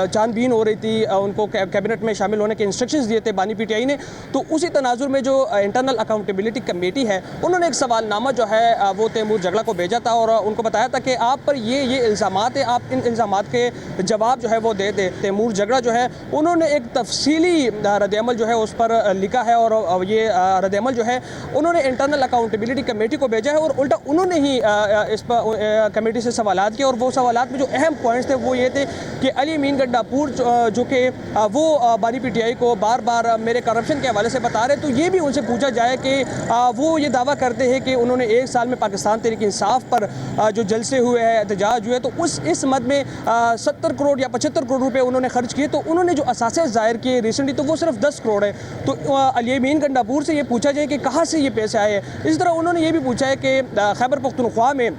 छानबीन हो रही थी, उनको कैबिनेट में शामिल होने के इंस्ट्रक्शंस दिए थे बानी पीटीआई ने, तो उसी तनाजुर में जो इंटरनल अकाउंटेबिलिटी कमेटी है उन्होंने एक सवालनामा जो है वो तैमूर जगड़ा को भेजा था और उनको बताया था कि आप पर ये इल्ज़ामात है, आप इन इल्ज़ामात के जवाब जो है वो दे दे। तैमूर जगड़ा जो है उन्होंने एक तफसीली रद्द-ए-अमल जो है उस पर लिखा है और ये रद्द-ए-अमल जो है उन्होंने इंटरनल अकाउंटेबिलिटी कमेटी को भेजा है और उल्टा उन्होंने ही इस पर कमेटी से सवालात किए। और वो सवालात में जो अहम पॉइंट्स थे वो ये थे कि अली अमीन गंडापुर जो कि वो बानी पीटीआई को बार बार मेरे करप्शन के हवाले से बता रहे, तो ये भी उनसे पूछा जाए कि वो ये दावा करते हैं कि उन्होंने 1 साल में पाकिस्तान तहरीक इंसाफ पर जो जलसे हुए हैं, एहतजाज हुए, तो इस मद में 70 करोड़ या 75 करोड़ रुपए उन्होंने खर्च किए। तो उन्होंने जो असासे ज़ाहिर किए रिसेंटली तो वो सिर्फ 10 करोड़ है। तो अली अमीन गंडापुर से ये पूछा जाए कि कहाँ से ये पैसे आए। इस तरह उन्होंने ये भी पूछा है कि खैबर पख्तूनख्वा में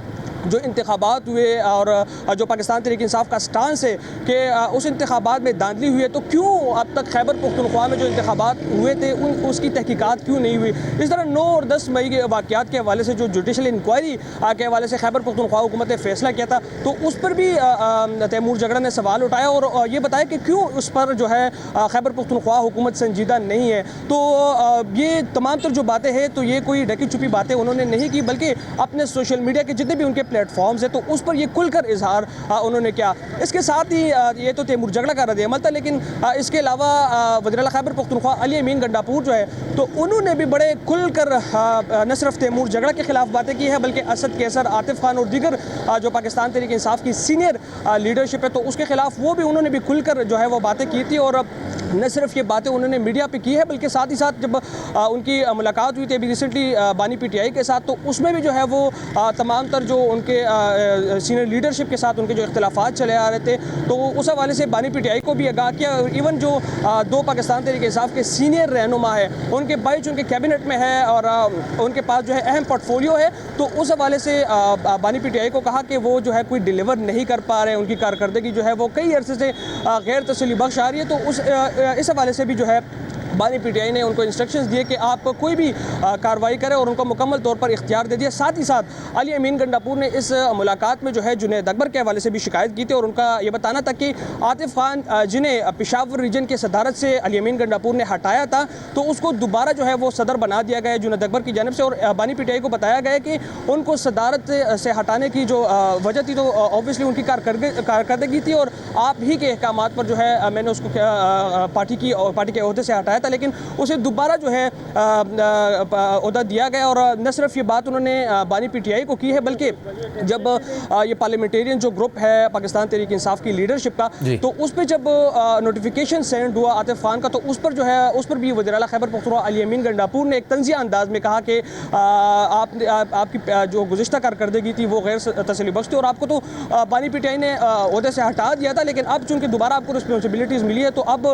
जो इंतखाबात हुए और जो पाकिस्तान तहरीक इंसाफ का स्टांस है कि उस इंतखाबात में धांधली हुई है, तो क्यों अब तक खैबर पख्तूनख्वा में जो इंतखाबात हुए थे उसकी तहकीकात क्यों नहीं हुई। इस तरह 9 और 10 मई के वाक़यात के हवाले से जो जुडिशल इंक्वायरी के हवाले से खैबर पख्तूनख्वा हुकूमत ने फैसला किया था, तो उस पर भी तैमूर जगड़ा ने सवाल उठाया और ये बताया कि क्यों उस पर जो है खैबर पख्तूनख्वा हुकूमत संजीदा नहीं है। तो ये तमाम तर जो बातें हैं तो ये कोई ढकी छुपी बातें उन्होंने नहीं की, बल्कि अपने सोशल मीडिया के जितने भी उनके प्लेटफॉर्म्स है तो उस पर ये खुलकर इजहार उन्होंने किया। इसके साथ ही ये तो तैमूर जगड़ा का रद्द-ए-अमल था, लेकिन इसके अलावा वज़ीर-ए-आला खैबर पख्तूनख्वा अली अमीन गंडापुर जो है तो उन्होंने भी बड़े खुलकर न सिर्फ तैमूर जगड़ा के खिलाफ बातें की है, बल्कि असद कैसर, आतिफ खान और दीगर जो पाकिस्तान तहरीक इंसाफ की सीनियर लीडरशिप है तो उसके खिलाफ वो भी उन्होंने भी खुलकर जो है वो बातें की थी। और न सिर्फ ये बातें उन्होंने मीडिया पे की है, बल्कि साथ ही साथ जब उनकी मुलाकात हुई थी अभी रिसेंटली बानी पीटीआई के साथ, तो उसमें भी जो है वो तमाम तर जो उनके सीनियर लीडरशिप के साथ उनके जो इख्तलाफात चले आ रहे थे तो उस हवाले से बानी पीटीआई को भी आगाह किया। इवन जो 2 पाकिस्तान तहरीक इंसाफ के सीनियर रहनुमा है उनके बाइज उनके कैबिनेट में है और उनके पास जो है अहम पोर्टफोलियो है, तो उस हवाले से बानी पीटीआई को कहा कि वो जो है कोई डिलीवर नहीं कर पा रहे हैं, उनकी कारकर्दगी जो है वो कई अरसे से गैर तसल्ली बख्श आ रही है। तो इस हवाले से भी जो है बानी पीटीआई ने उनको इंस्ट्रक्शंस दिए कि आप कोई भी कार्रवाई करें और उनको मुकम्मल तौर पर इख्तियार दे दिया। साथ ही साथ अली अमीन गंडापुर ने इस मुलाकात में जो है जुनैद अकबर के हवाले से भी शिकायत की थी और उनका ये बताना था कि आतिफ खान जिन्हें पेशावर रीजन के सदारत से अली अमीन गंडापुर ने हटाया था तो उसको दोबारा जो है वो सदर बना दिया गया जुनैद अकबर की जानिब से। और बानी पीटीआई को बताया गया कि उनको सदारत से हटाने की जो वजह थी तो ऑब्वियसली उनकी कारकर्दगी थी और आप ही के अहकामात पर जो है मैंने उसको पार्टी के अहदे से हटाया था। था, लेकिन उसे दोबारा जो है ओहदा दिया गया। और न सिर्फ ये बात उन्होंने बानी PTI को की है, बल्कि जब ये पार्लियामेंटेरियन जो ग्रुप है पाकिस्तान तहरीक इंसाफ की लीडरशिप का, तो उस पर जब नोटिफिकेशन सेंड हुआ आतिफ खान का, तो उस पर जो है उस पर भी वज़ीर आला खैबर पख्तूनख्वा अली अमीन गंडापुर ने एक तंज़िया अंदाज में कहा कि आपकी जो गुज़िश्ता कारकर्दगी थी वो गैर तसल्लीबख्श थी और आपको तो बानी PTI ने ओहदे से हटा दिया था, लेकिन अब चूँकि दोबारा आपको रिस्पॉन्सिबिलिटीज़ मिली है तो अब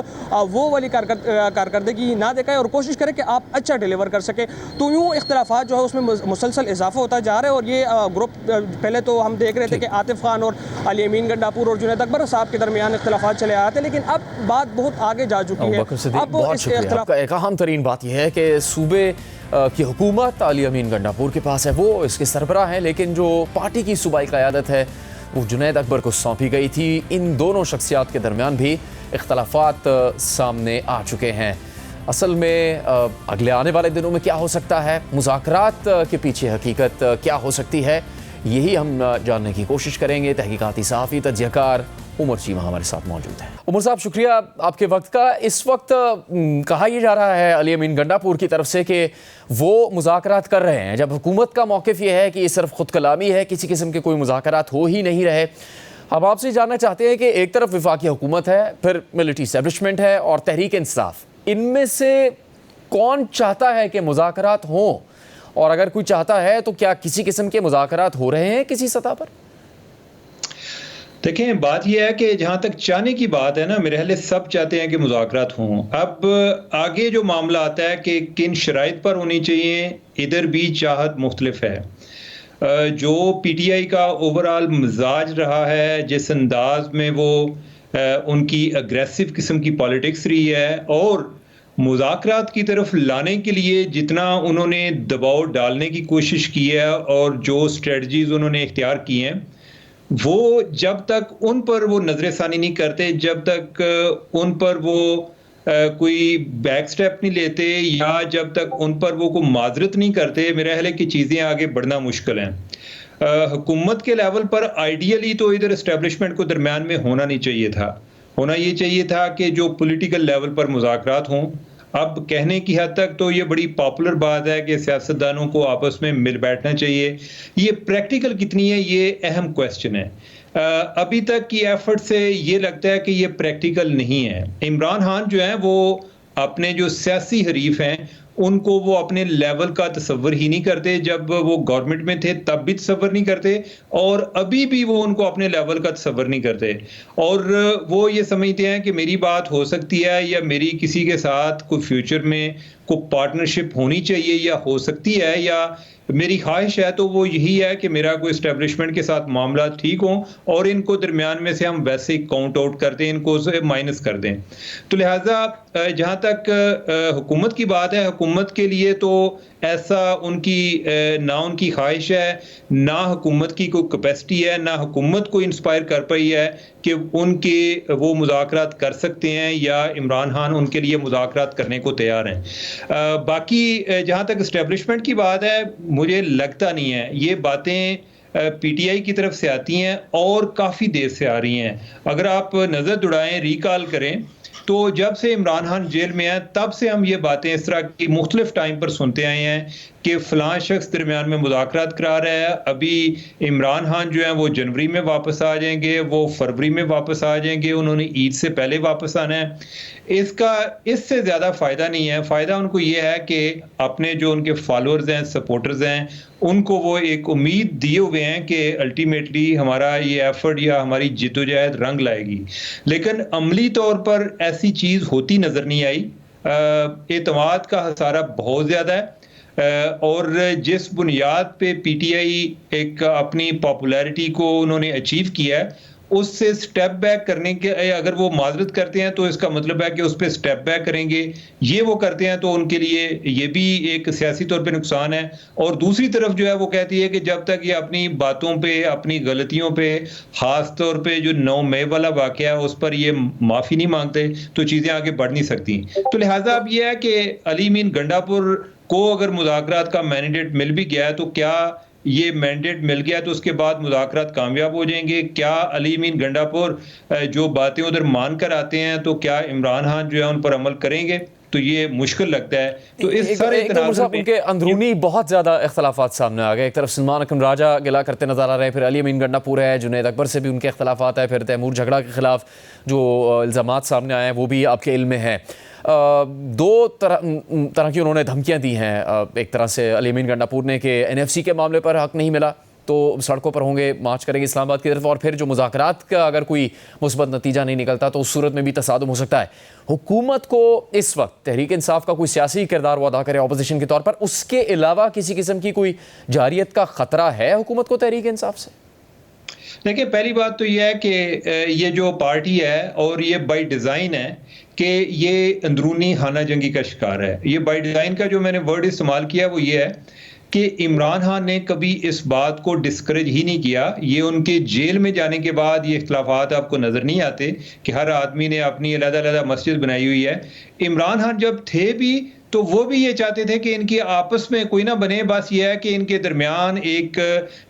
वो वाली कारकर्दगी ना दिखाएं और कोशिश करें कि आप अच्छा डिलीवर कर सके। तो यूँ इख्तलाफात जो है उसमें मुसलसल इजाफा होता जा रहा है। और ये ग्रुप पहले तो हम देख रहे थे कि आतिफ खान और अली अमीन गंडापुर और जुनैद अकबर साहब के दरमियान इख्तलाफात चले आए थे, लेकिन अब बात बहुत आगे जा चुकी है। अब एक अहम तरीन बात यह है कि सूबे की हुकूमत अली अमीन गंडापुर के पास है, वो इसके सरबराह हैं, लेकिन जो पार्टी की सूबाई क़यादत है वो जुनैद अकबर को सौंपी गई थी। इन दोनों शख्सियात के दरमियान भी इख्तलाफात सामने आ चुके हैं। असल में अगले आने वाले दिनों में क्या हो सकता है, मुज़ाकरात के पीछे हकीकत क्या हो सकती है, यही हम जानने की कोशिश करेंगे। तहकीकाती सहाफ़ी तज्ज़ियाकार उमर चीमा हमारे साथ मौजूद है। उमर साहब, शुक्रिया आपके वक्त का। इस वक्त कहा यह जा रहा है अली अमीन गंडापुर की तरफ से कि वो मुज़ाकरात कर रहे हैं, जब हुकूमत का मौक़िफ़ ये है कि ये सिर्फ खुद कलामी है, किसी किस्म के कोई मुज़ाकरात हो ही नहीं रहे। अब आपसे जानना चाहते हैं कि एक तरफ वफाकी हुकूमत है, फिर मिलिट्री एस्टैब्लिशमेंट है और तहरीक इंसाफ, इनमें से कौन चाहता है कि मुज़ाकरात हों, और अगर कोई चाहता है तो क्या किसी किस्म के मुज़ाकरात हो रहे हैं किसी सतह पर? देखें, बात यह है कि जहाँ तक चाहने की बात है ना, मेरे ख्याल सब चाहते हैं कि मुज़ाकरात हों। अब आगे जो मामला आता है कि किन शराइत पर होनी चाहिए, इधर भी चाहत मुख्तलिफ है। जो PTI का ओवरऑल मिजाज रहा है, जिस अंदाज में वो उनकी अग्रेसिव किस्म की पॉलिटिक्स रही है और मुज़ाकरात की तरफ लाने के लिए जितना उन्होंने दबाव डालने की कोशिश की है और जो स्ट्रेटजीज उन्होंने इख्तियार की हैं, वो जब तक उन पर वो नज़रसानी नहीं करते, जब तक उन पर वो कोई बैक स्टेप नहीं लेते या जब तक उन पर वो कोई माजरत नहीं करते, मेरा ख्याल है कि चीज़ें आगे बढ़ना मुश्किल हैं। हुकूमत के लेवल पर आइडियली तो इधर एस्टेब्लिशमेंट को दरमियान में होना नहीं चाहिए था। होना ये चाहिए था कि जो पॉलिटिकल लेवल पर मुज़ाकरात हों। अब कहने की हद तक तो ये बड़ी पॉपुलर बात है कि सियासतदानों को आपस में मिल बैठना चाहिए। ये प्रैक्टिकल कितनी है, ये अहम क्वेश्चन है। अभी तक की एफर्ट से ये लगता है कि ये प्रैक्टिकल नहीं है। इमरान खान जो है वो अपने जो सियासी हरीफ हैं उनको वो अपने लेवल का तसव्वुर ही नहीं करते। जब वो गवर्नमेंट में थे तब भी तसव्वुर नहीं करते और अभी भी वो उनको अपने लेवल का तसव्वुर नहीं करते। और वो ये समझते हैं कि मेरी बात हो सकती है या मेरी किसी के साथ कोई फ्यूचर में कोई पार्टनरशिप होनी चाहिए या हो सकती है या मेरी ख्वाहिश है, तो वो यही है कि मेरा कोई एस्टेब्लिशमेंट के साथ मामला ठीक हो और इनको दरमियान में से हम वैसे ही काउंट आउट कर दें, इनको माइनस कर दें। तो लिहाजा जहाँ तक हुकूमत की बात है, हुकूमत के लिए तो ऐसा उनकी ना उनकी ख्वाहिश है, ना हुकूमत की कोई कैपेसिटी है, ना हुकूमत को इंस्पायर कर पाई है कि उनके वो मुज़ाकरात कर सकते हैं या इमरान खान उनके लिए मुज़ाकरात करने को तैयार हैं। बाकी जहाँ तक एस्टेब्लिशमेंट की बात है, मुझे लगता नहीं है ये बातें PTI की तरफ से आती हैं और काफ़ी देर से आ रही हैं। अगर आप नज़र दौड़ाएं, रिकॉल करें, तो जब से इमरान खान जेल में है तब से हम ये बातें इस तरह की मुख्तलिफ टाइम पर सुनते आए हैं कि फ़लाँ शख्स दरमियान में मुज़ाकरात करा रहा है। अभी इमरान खान जो है वो जनवरी में वापस आ जाएंगे, वो फरवरी में वापस आ जाएंगे, उन्होंने ईद से पहले वापस आना है। इसका इससे ज़्यादा फ़ायदा नहीं है। फ़ायदा उनको ये है कि अपने जो उनके फॉलोअर्स हैं, सपोर्टर्स हैं, उनको वो एक उम्मीद दिए हुए हैं कि अल्टीमेटली हमारा ये एफर्ट या हमारी जिद्दोजहद रंग लाएगी। लेकिन अमली तौर पर ऐसी चीज़ होती नज़र नहीं आई। एतमाद का खसारा बहुत ज़्यादा है और जिस बुनियाद पे PTI एक अपनी पॉपुलैरिटी को उन्होंने अचीव किया है, उससे स्टेप बैक करने के अगर वो माजरत करते हैं तो इसका मतलब है कि उस पर स्टेप बैक करेंगे। ये वो करते हैं तो उनके लिए ये भी एक सियासी तौर पे नुकसान है। और दूसरी तरफ जो है वो कहती है कि जब तक ये अपनी बातों पे, अपनी गलतियों पे, खास तौर पे जो 9 मई वाला वाकया है उस पर ये माफ़ी नहीं मांगते तो चीज़ें आगे बढ़ नहीं सकती। तो लिहाजा अब ये है कि अली अमीन गंडापुर को अगर मुज़ाकरात का मैंडेट मिल भी गया है तो क्या ये मैंडेट मिल गया तो उसके बाद मुज़ाकरात कामयाब हो जाएंगे? क्या अली अमीन गंडापुर जो बातें उधर मान कर आते हैं तो क्या इमरान खान जो है उन पर अमल करेंगे? तो ये मुश्किल लगता है। तो इस सारे उनके अंदरूनी बहुत ज़्यादा इख्तलाफात सामने आ गए। एक तरफ सलमान अकरम राजा गिला करते नजर आ रहे हैं, फिर अली अमीन गंडापुर है, जुनैद अकबर से भी उनके इख्तलाफात है, फिर तैमूर झगड़ा के खिलाफ जो इल्ज़ामात सामने आए हैं वो भी आपके इल्म में है। दो तरह की उन्होंने धमकियाँ दी हैं। एक तरह से अली अमीन गंडापुर ने कि NFC के मामले पर हक नहीं मिला तो सड़कों पर होंगे, मार्च करेंगे इस्लामाबाद की तरफ, और फिर जो मुज़ाकरात का अगर कोई मुस्बत नतीजा नहीं निकलता तो उस सूरत में भी तसादुम हो सकता है। हुकूमत को इस वक्त तहरीक इंसाफ का कोई सियासी किरदार वो अदा करे अपोजिशन के तौर पर, उसके अलावा किसी किस्म की कोई जारियत का ख़तरा है हुकूमत को तहरीक इंसाफ से? देखिए, पहली बात तो यह है कि ये जो पार्टी है और ये बाई डिज़ाइन है कि ये अंदरूनी खाना जंगी का शिकार है। ये बाई डिज़ाइन का जो मैंने वर्ड इस्तेमाल किया वो ये है कि इमरान खान ने कभी इस बात को डिस्करेज ही नहीं किया। ये उनके जेल में जाने के बाद ये इख्तलाफात आपको नज़र नहीं आते कि हर आदमी ने अपनी अलग-अलग मस्जिद बनाई हुई है। इमरान खान जब थे भी तो वो भी ये चाहते थे कि इनकी आपस में कोई ना बने, बस ये है कि इनके दरमियान एक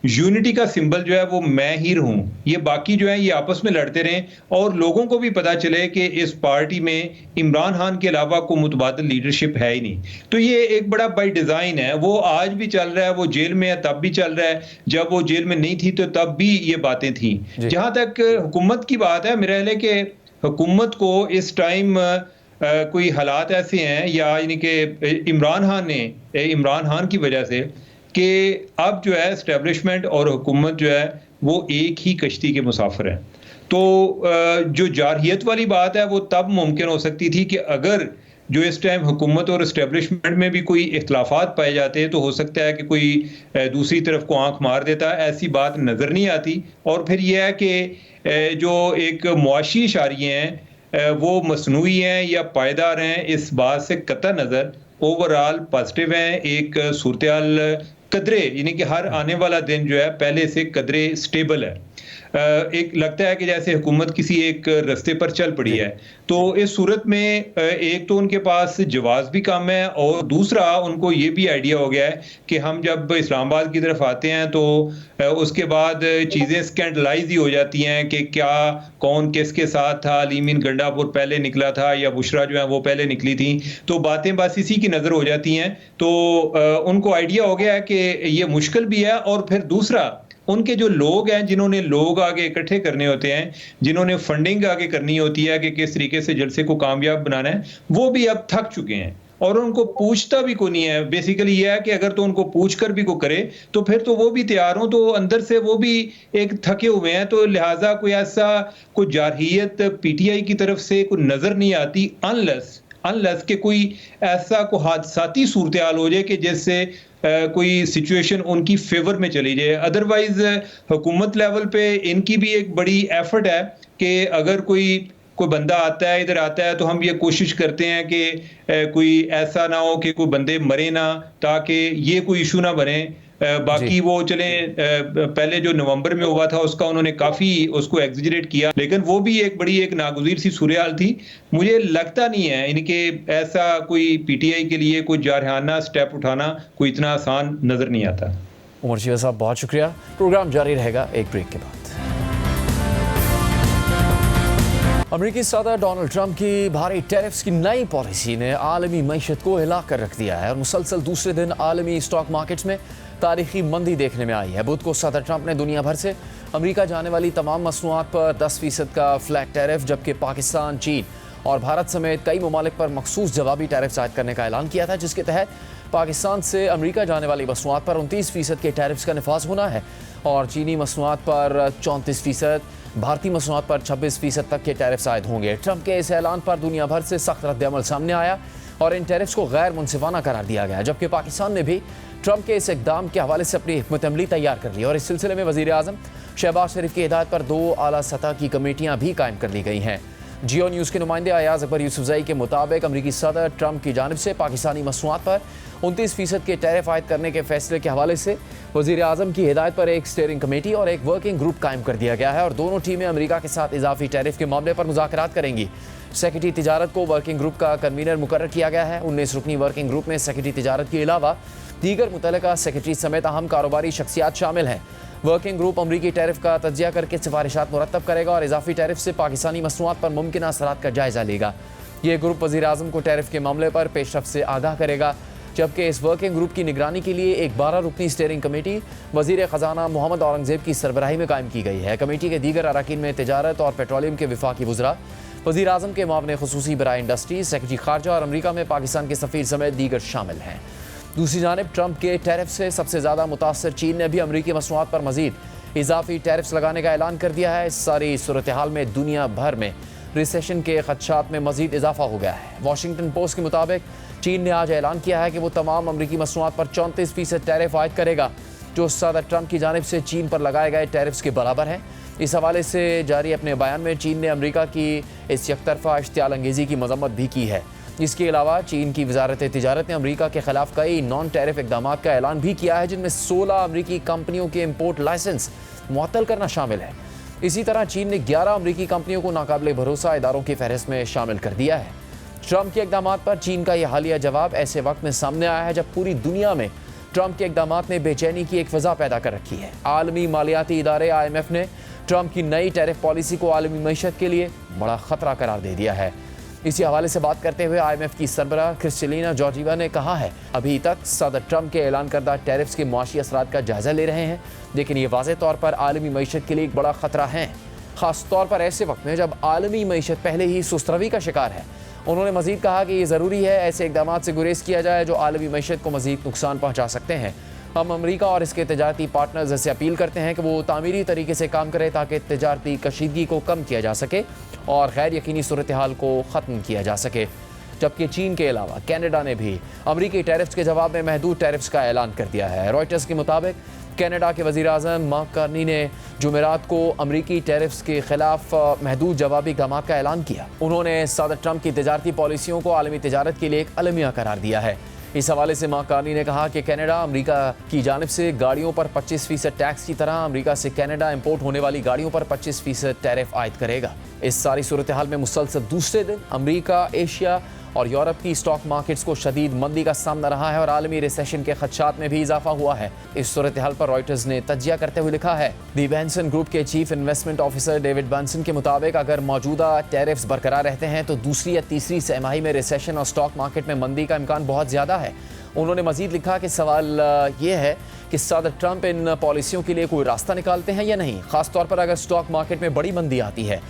यूनिटी का सिंबल जो है वो मैं ही रहूं, ये बाकी जो है ये आपस में लड़ते रहें और लोगों को भी पता चले कि इस पार्टी में इमरान खान के अलावा कोई मुतबादिल लीडरशिप है ही नहीं। तो ये एक बड़ा बाई डिज़ाइन है, वो आज भी चल रहा है। वो जेल में है तब भी चल रहा है, जब वो जेल में नहीं थी तो तब भी ये बातें थी। जहां तक हुकूमत की बात है, मेरा ख्याल है कि हुकूमत को इस टाइम कोई हालात ऐसे हैं या यानी कि इमरान खान की वजह से कि अब जो है एस्टेब्लिशमेंट और हुकूमत जो है वो एक ही कश्ती के मुसाफिर हैं। तो जो जारहियत वाली बात है वो तब मुमकिन हो सकती थी कि अगर जो इस टाइम हुकूमत और एस्टेब्लिशमेंट में भी कोई इख्तलाफात पाए जाते तो हो सकता है कि कोई दूसरी तरफ को आंख मार देता। ऐसी बात नज़र नहीं आती। और फिर यह है कि जो एक मुआशी इशारे हैं वो मसनूई हैं या पायदार हैं, इस बात से कतई नज़र ओवरऑल पॉजिटिव हैं। एक सूरत-ए-हाल कदरे यानी कि हर आने वाला दिन जो है पहले से कदरे स्टेबल है। एक लगता है कि जैसे हुकूमत किसी एक रास्ते पर चल पड़ी है। तो इस सूरत में एक तो उनके पास जवाब भी कम है और दूसरा उनको ये भी आइडिया हो गया है कि हम जब इस्लामाबाद की तरफ आते हैं तो उसके बाद चीज़ें स्कैंडलाइज ही हो जाती हैं कि क्या कौन किसके साथ था। अली अमीन गंडापुर पहले निकला था या बुशरा जो है वो पहले निकली थी, तो बातें बस इसी की नज़र हो जाती हैं। तो उनको आइडिया हो गया है कि ये मुश्किल भी है। और फिर दूसरा उनके जो लोग हैं जिन्होंने लोग आगे इकट्ठे करने होते हैं, जिन्होंने फंडिंग आगे करनी होती है कि किस तरीके से जलसे को कामयाब बनाना है, वो भी अब थक चुके हैं और उनको पूछता भी कोई नहीं है। बेसिकली ये है कि अगर तो उनको पूछ कर भी को करे तो फिर तो वो भी तैयार हो, तो अंदर से वो भी एक थके हुए हैं। तो लिहाजा कोई ऐसा कोई जारहियत PTI की तरफ से कोई नजर नहीं आती अनलेस कि कोई ऐसा कोई हादसाती सूरत हाल हो जाए कि जिससे कोई सिचुएशन उनकी फेवर में चली जाए। अदरवाइज हुकूमत लेवल पे इनकी भी एक बड़ी एफर्ट है कि अगर कोई बंदा आता है इधर आता है तो हम ये कोशिश करते हैं कि कोई ऐसा ना हो कि कोई बंदे मरे ना, ताकि ये कोई इशू ना बने। बाकी वो चले पहले जो नवंबर में हुआ था उसका उन्होंने काफ़ी उसको एग्जिजरेट किया, लेकिन वो भी एक बड़ी एक नागुज़ीर सी सूरत थी। मुझे लगता नहीं है इनके ऐसा कोई PTI के लिए कोई जारहाना स्टेप उठाना कोई इतना आसान नज़र नहीं आता। उमर शिवा साहब बहुत शुक्रिया। प्रोग्राम जारी रहेगा एक ब्रेक के बाद। अमेरिकी सदर डोनाल्ड ट्रंप की भारी टैरिफ्स की नई पॉलिसी ने आलमी मईशत को हिला कर रख दिया है और मुसलसल दूसरे दिन आलमी स्टॉक मार्केट्स में तारीखी मंदी देखने में आई है। बुध को सदर ट्रंप ने दुनिया भर से अमेरिका जाने वाली तमाम मसनूआत पर 10% का फ्लैट टैरिफ, जबकि पाकिस्तान, चीन और भारत समेत कई ममालिक पर मखसूस जवाबी टैरिफ आयद करने का ऐलान किया था, जिसके तहत पाकिस्तान से अमेरिका जाने वाली मसनूआत पर 29% के टैरिफ्स का निफाज होना है और चीनी मसनूआत पर 34%, भारतीय मसनूआत पर 26% तक के टैरिफ्स आयद होंगे। ट्रंप के इस ऐलान पर दुनिया भर से सख्त रद्द-ए-अमल सामने आया और इन टैरिफ्स को गैर मुनसिफाना करार दिया गया, जबकि पाकिस्तान ने भी ट्रंप के इस इकदाम के हवाले से अपनी हिकमत अमली तैयार कर ली और इस सिलसिले में वज़ीर आज़म शहबाज शरीफ की हिदायत पर 2 आला सतह की कमेटियाँ भी कायम कर ली गई हैं। जियो न्यूज़ के नुमाइंदे अयाज अकबर यूसुफजई के मुताबिक अमरीकी सदर ट्रंप की जानिब से पाकिस्तानी मसनूआत पर 29% के टैरिफ आयद करने के फैसले के हवाले से वज़ीर आज़म की हिदायत पर एक स्टीयरिंग कमेटी और एक वर्किंग ग्रुप कायम कर दिया गया है और दोनों टीमें अमेरिका के साथ इजाफी टैरिफ के मामले पर मुज़ाकरात करेंगी। सेक्रेटरी तिजारत को वर्किंग ग्रुप का कन्वीनर मुकर्रर किया गया है। 19 रुकनी वर्किंग ग्रुप में सेक्रेटरी तिजारत के अलावा दीगर मुतल्लिका सेक्रेटरी समेत अहम कारोबारी शख्सियात शामिल हैं। वर्किंग ग्रुप अमरीकी टैरिफ का तज्जिया करके सिफारिशात मुरतब करेगा और इजाफी टैरिफ से पाकिस्तानी मसनूआत पर मुमकिन असरात का जायजा लेगा। ये ग्रुप वज़ीर-ए-आज़म को टैरिफ के मामले पर पेशरफ से आगाह करेगा, जबकि इस वर्किंग ग्रुप की निगरानी के लिए एक 12 रुकनी स्टीयरिंग कमेटी वज़ीर ख़जाना मोहम्मद औरंगज़ेब की सरबराही में कायम की गई है। कमेटी के दीगर अरकान में तिजारत और पेट्रोलियम के वफाकी वज़रा, वज़ीर-ए-आज़म के मुआविन ख़ुसूसी बराए इंडस्ट्री, सेक्रेटरी खारजा और अमरीका में पाकिस्तान के सफ़ीर समेत दीगर शामिल हैं। दूसरी जानिब ट्रंप के टैरिफ से सबसे ज़्यादा मुतासर चीन ने भी अमरीकी मसनूआत पर मज़ीद इजाफी टैरिफ्स लगाने का ऐलान कर दिया है। इस सारी सूरत हाल में दुनिया भर में रिसेशन के खदशात में मज़ीद इजाफा हो गया है। वाशिंगटन पोस्ट के मुताबिक चीन ने आज ऐलान किया है कि वो तमाम अमरीकी मसनूआत पर 34% टैरिफ आयद करेगा, जो सदर ट्रंप की जानिब से चीन पर लगाए गए टैरिफ्स के बराबर है। इस हवाले से जारी अपने बयान में चीन ने अमरीका की इस यकतरफा इश्तियाल अंगेज़ी की मजम्मत भी की है। इसके अलावा चीन की वजारत तिजारत ने अमरीका के खिलाफ कई नॉन टैरिफ इकदाम का ऐलान भी किया है, जिनमें 16 अमरीकी कंपनियों के इम्पोर्ट लाइसेंस मुअत्तल करना शामिल है। इसी तरह चीन ने 11 अमरीकी कंपनियों को नाकाबिले भरोसा इदारों की फहरिस्त में शामिल कर दिया है। ट्रंप के इकदाम पर चीन का यह हालिया जवाब ऐसे वक्त में सामने आया है जब पूरी दुनिया में ट्रंप के इकदाम ने बेचैनी की एक फ़ज़ा पैदा कर रखी है। आलमी मालियाती इदारे IMF ने ट्रंप की नई टैरिफ पॉलिसी को आलमी मईशत के लिए बड़ा ख़तरा करार दे दिया है। इसी हवाले से बात करते हुए IMF की सरबराह क्रिस्टलिना जॉर्जिवा ने कहा है, अभी तक सदर ट्रंप के ऐलान करदा टैरिफ्स के मुआशी असरात का जायज़ा ले रहे हैं, लेकिन ये वाज़ेह तौर पर आलमी मईशत के लिए एक बड़ा ख़तरा है, ख़ास तौर पर ऐसे वक्त में जब आलमी मईशत पहले ही सुस्त रवी का शिकार है। उन्होंने मज़ीद कहा कि ये ज़रूरी है ऐसे इक़दाम से गुरेज किया जाए जो आलमी मईशत को मज़ीद नुकसान पहुँचा सकते हैं। हम अमरीका और इसके तजारती पार्टनर्स से अपील करते हैं कि वो तामीरी तरीके से काम करें ताकि तजारती कशीदगी को कम किया जा सके और गैर यकीनी सूरत हाल को ख़त्म किया जा सके। जबकि चीन के अलावा कनाडा ने भी अमरीकी टैरिफ्स के जवाब में महदूद टैरिफ्स का ऐलान कर दिया है। रॉयटर्स के मुताबिक कनाडा के वज़ीर-ए-आज़म मार्क कार्नी ने जुमेरात को अमरीकी टैरिफ्स के खिलाफ महदूद जवाबी इक़दाम का ऐलान किया। उन्होंने सदर ट्रंप की तजारती पॉलिसियों को आलमी तजारत के लिए एक अलमिया करार दिया है। इस हवाले से मार्क कार्नी ने कहा कि कनाडा अमरीका की जानिब से गाड़ियों पर 25% टैक्स की तरह अमरीका से कनाडा इंपोर्ट होने वाली गाड़ियों पर 25% टैरिफ आयद करेगा। इस सारी सूरत हाल में मुसलसल दूसरे दिन अमरीका, एशिया और यूरोप की स्टॉक मार्केट्स को शदीद मंदी का सामना रहा है और आलमी रिसेशन के खदशात में भी इजाफा हुआ है। इस सूरत हाल पर रॉयटर्स ने तज्जिया करते हुए लिखा है, दी बेंसन ग्रुप के chief investment officer David Benson के मुताबिक अगर मौजूदा टैरिफ्स बरकरार रहते हैं तो दूसरी या तीसरी तिमाही में रिसेशन और स्टॉक मार्केट में मंदी का इम्कान बहुत ज़्यादा है। उन्होंने मजीद लिखा कि सवाल ये है कि सदर ट्रंप इन पॉलिसियों के लिए कोई रास्ता निकालते हैं या नहीं, खासतौर पर अगर स्टॉक मार्केट में बड़ी मंदी आती है।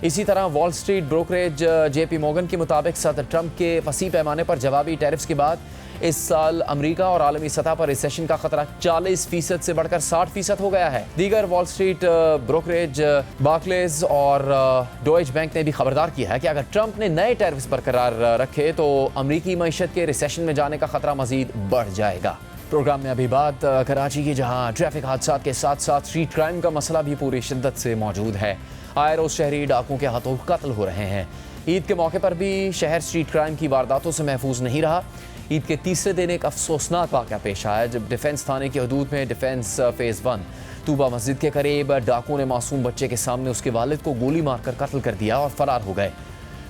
इसी तरह wall street brokerage JP Morgan के मुताबिक सदर ट्रंप के वसी पैमाने पर जवाबी टैरिफ्स के बाद इस साल अमरीका और आलमी सतह पर रिसेशन का खतरा 40% से बढ़कर 60% हो गया है। दीगर वॉल स्ट्रीट ब्रोकरेज बार्कलेज और डॉइच बैंक ने भी खबरदार किया है कि अगर ट्रंप ने नए टैरिफ्स बरकरार रखे तो अमरीकी मईशत के रिसेशन में जाने का खतरा मजीद बढ़ जाएगा। प्रोग्राम में अभी बात कराची की, जहां ट्रैफिक हादसा के साथ साथ स्ट्रीट क्राइम का मसला भी पूरी शिद्दत से मौजूद है। आए रोज शहरी डाकुओं के हाथों कत्ल हो रहे हैं। ईद के मौके पर भी शहर स्ट्रीट क्राइम की वारदातों से महफूज नहीं रहा। ईद के तीसरे दिन एक अफसोसनाक वाक़या पेश आया जब डिफेंस थाने की हदूद में डिफेंस फेज़ 1 तूबा मस्जिद के करीब डाकुओं ने मासूम बच्चे के सामने उसके वालिद को गोली मारकर कत्ल कर दिया और फरार हो गए।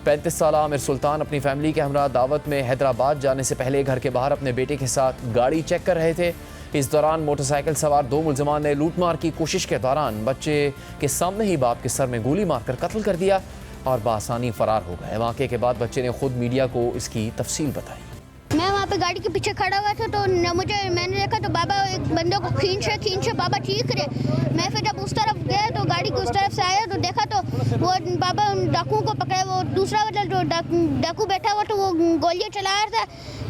35 साल आमिर सुल्तान अपनी फैमिली के हमरा दावत में हैदराबाद जाने से पहले घर के बाहर अपने बेटे के साथ गाड़ी चेक कर रहे थे। इस दौरान मोटरसाइकिल सवार 2 मुलजमान ने लूटमार की कोशिश के दौरान बच्चे के सामने ही बाप के सर में गोली मारकर कत्ल कर दिया और बासानी फरार हो गए। वाक़े के बाद बच्चे ने खुद मीडिया को इसकी तफसील बताई। मैं वहाँ पे गाड़ी के पीछे खड़ा हुआ था तो मैंने देखा तो बाबा एक बंदे को खींचे बाबा चीख रहे। मैं फिर जब उस तरफ गया तो गाड़ी को उस तरफ से आया तो देखा तो वो बाबा डाकुओं को पकड़ा, वो दूसरा वाला जो डाकू बैठा हुआ तो वो गोलियाँ चला रहा था।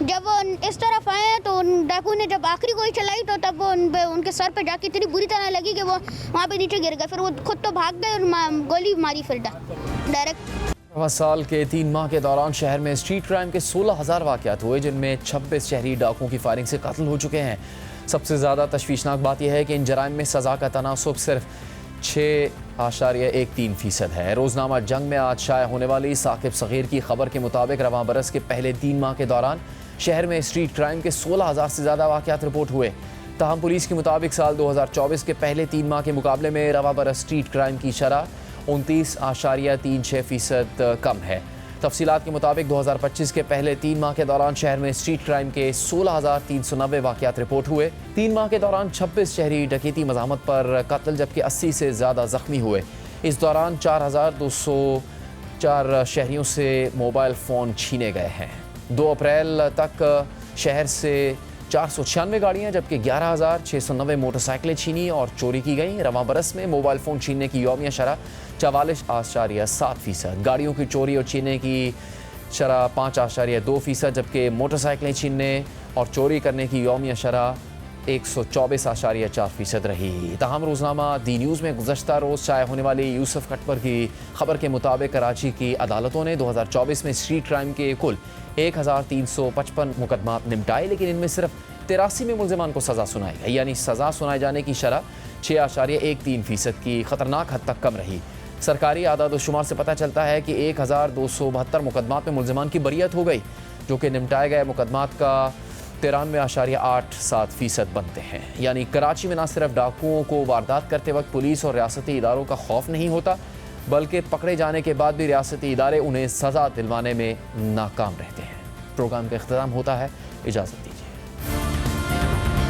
जब वो इस तरफ आए तो डाकू ने जब आखिरी गोली चलाई तो तब वो उनके सर पे जाके इतनी बुरी तरह लगी कि वो वहाँ पे नीचे गिर गए। फिर वो खुद तो भाग गए और गोली मारी फिर डायरेक्ट। साल के 3 माह के दौरान शहर में स्ट्रीट क्राइम के 16,000 वाक़यात हुए, जिनमें 26 शहरी डाकुओं की फायरिंग से कत्ल हो चुके हैं। सबसे ज़्यादा तशवीशनाक बात यह है कि इन जराइम में सज़ा का तनासुब सिर्फ 6.13% है। रोज़नामा जंग में आज शाया होने वाली साकिब सग़ीर की खबर के मुताबिक रवां बरस के पहले 3 माह के दौरान शहर में स्ट्रीट क्राइम के 16,000 से ज़्यादा वाक़यात रिपोर्ट हुए। ताहम पुलिस के मुताबिक साल 2024 के पहले 3 माह के मुकाबले में रवां बरस स्ट्रीट क्राइम की शरह 29.36% कम है। तफसीलात के मुताबिक 2025 के पहले 3 माह के दौरान शहर में स्ट्रीट क्राइम के 16,390 वाक़यात रिपोर्ट हुए। 3 माह के दौरान 26 शहरी डकैती मज़ामत पर कत्ल जबकि 80 से ज़्यादा ज़ख्मी हुए। इस दौरान 4 शहरियों से मोबाइल फ़ोन छीने गए हैं। 2 अप्रैल तक शहर से 496 गाड़ियाँ जबकि 11,690 मोटरसाइकिलें छीनी और चोरी की गई। रवां बरस में मोबाइल फ़ोन छीनने की यौमिया शरह 44.7%, गाड़ियों की चोरी और छीनने की शरह 5.2%, जबकि मोटरसाइकिलें छीनने और चोरी करने की यौमिया शरह 124.4% रही। तहम रोज़नामा दी न्यूज़ में गुज़श्ता रोज़ शाया होने वाली यूसुफ कटपर की खबर के मुताबिक कराची की अदालतों ने 2024 में स्ट्रीट क्राइम के कुल 1355 मुकदमात निपटाए, लेकिन इनमें सिर्फ 83 में मुल्ज़िमान को सज़ा सुनाई गई, यानी सज़ा सुनाए जाने की शरह 6.13% की ख़तरनाक हद तक कम रही। सरकारी आदाद शुमार से पता चलता है कि 1272 मुकदमात में मुल्ज़िमान की बरियत हो गई, जो कि निपटाए गए मुकदमात का 93.87% बनते हैं। यानी कराची में न सिर्फ डाकुओं को वारदात करते वक्त पुलिस और रियासती इदारों का खौफ नहीं होता, बल्कि पकड़े जाने के बाद भी रियासती इदारे उन्हें सज़ा दिलवाने में नाकाम रहते हैं। प्रोग्राम का इख्तिताम होता है, इजाज़त दी।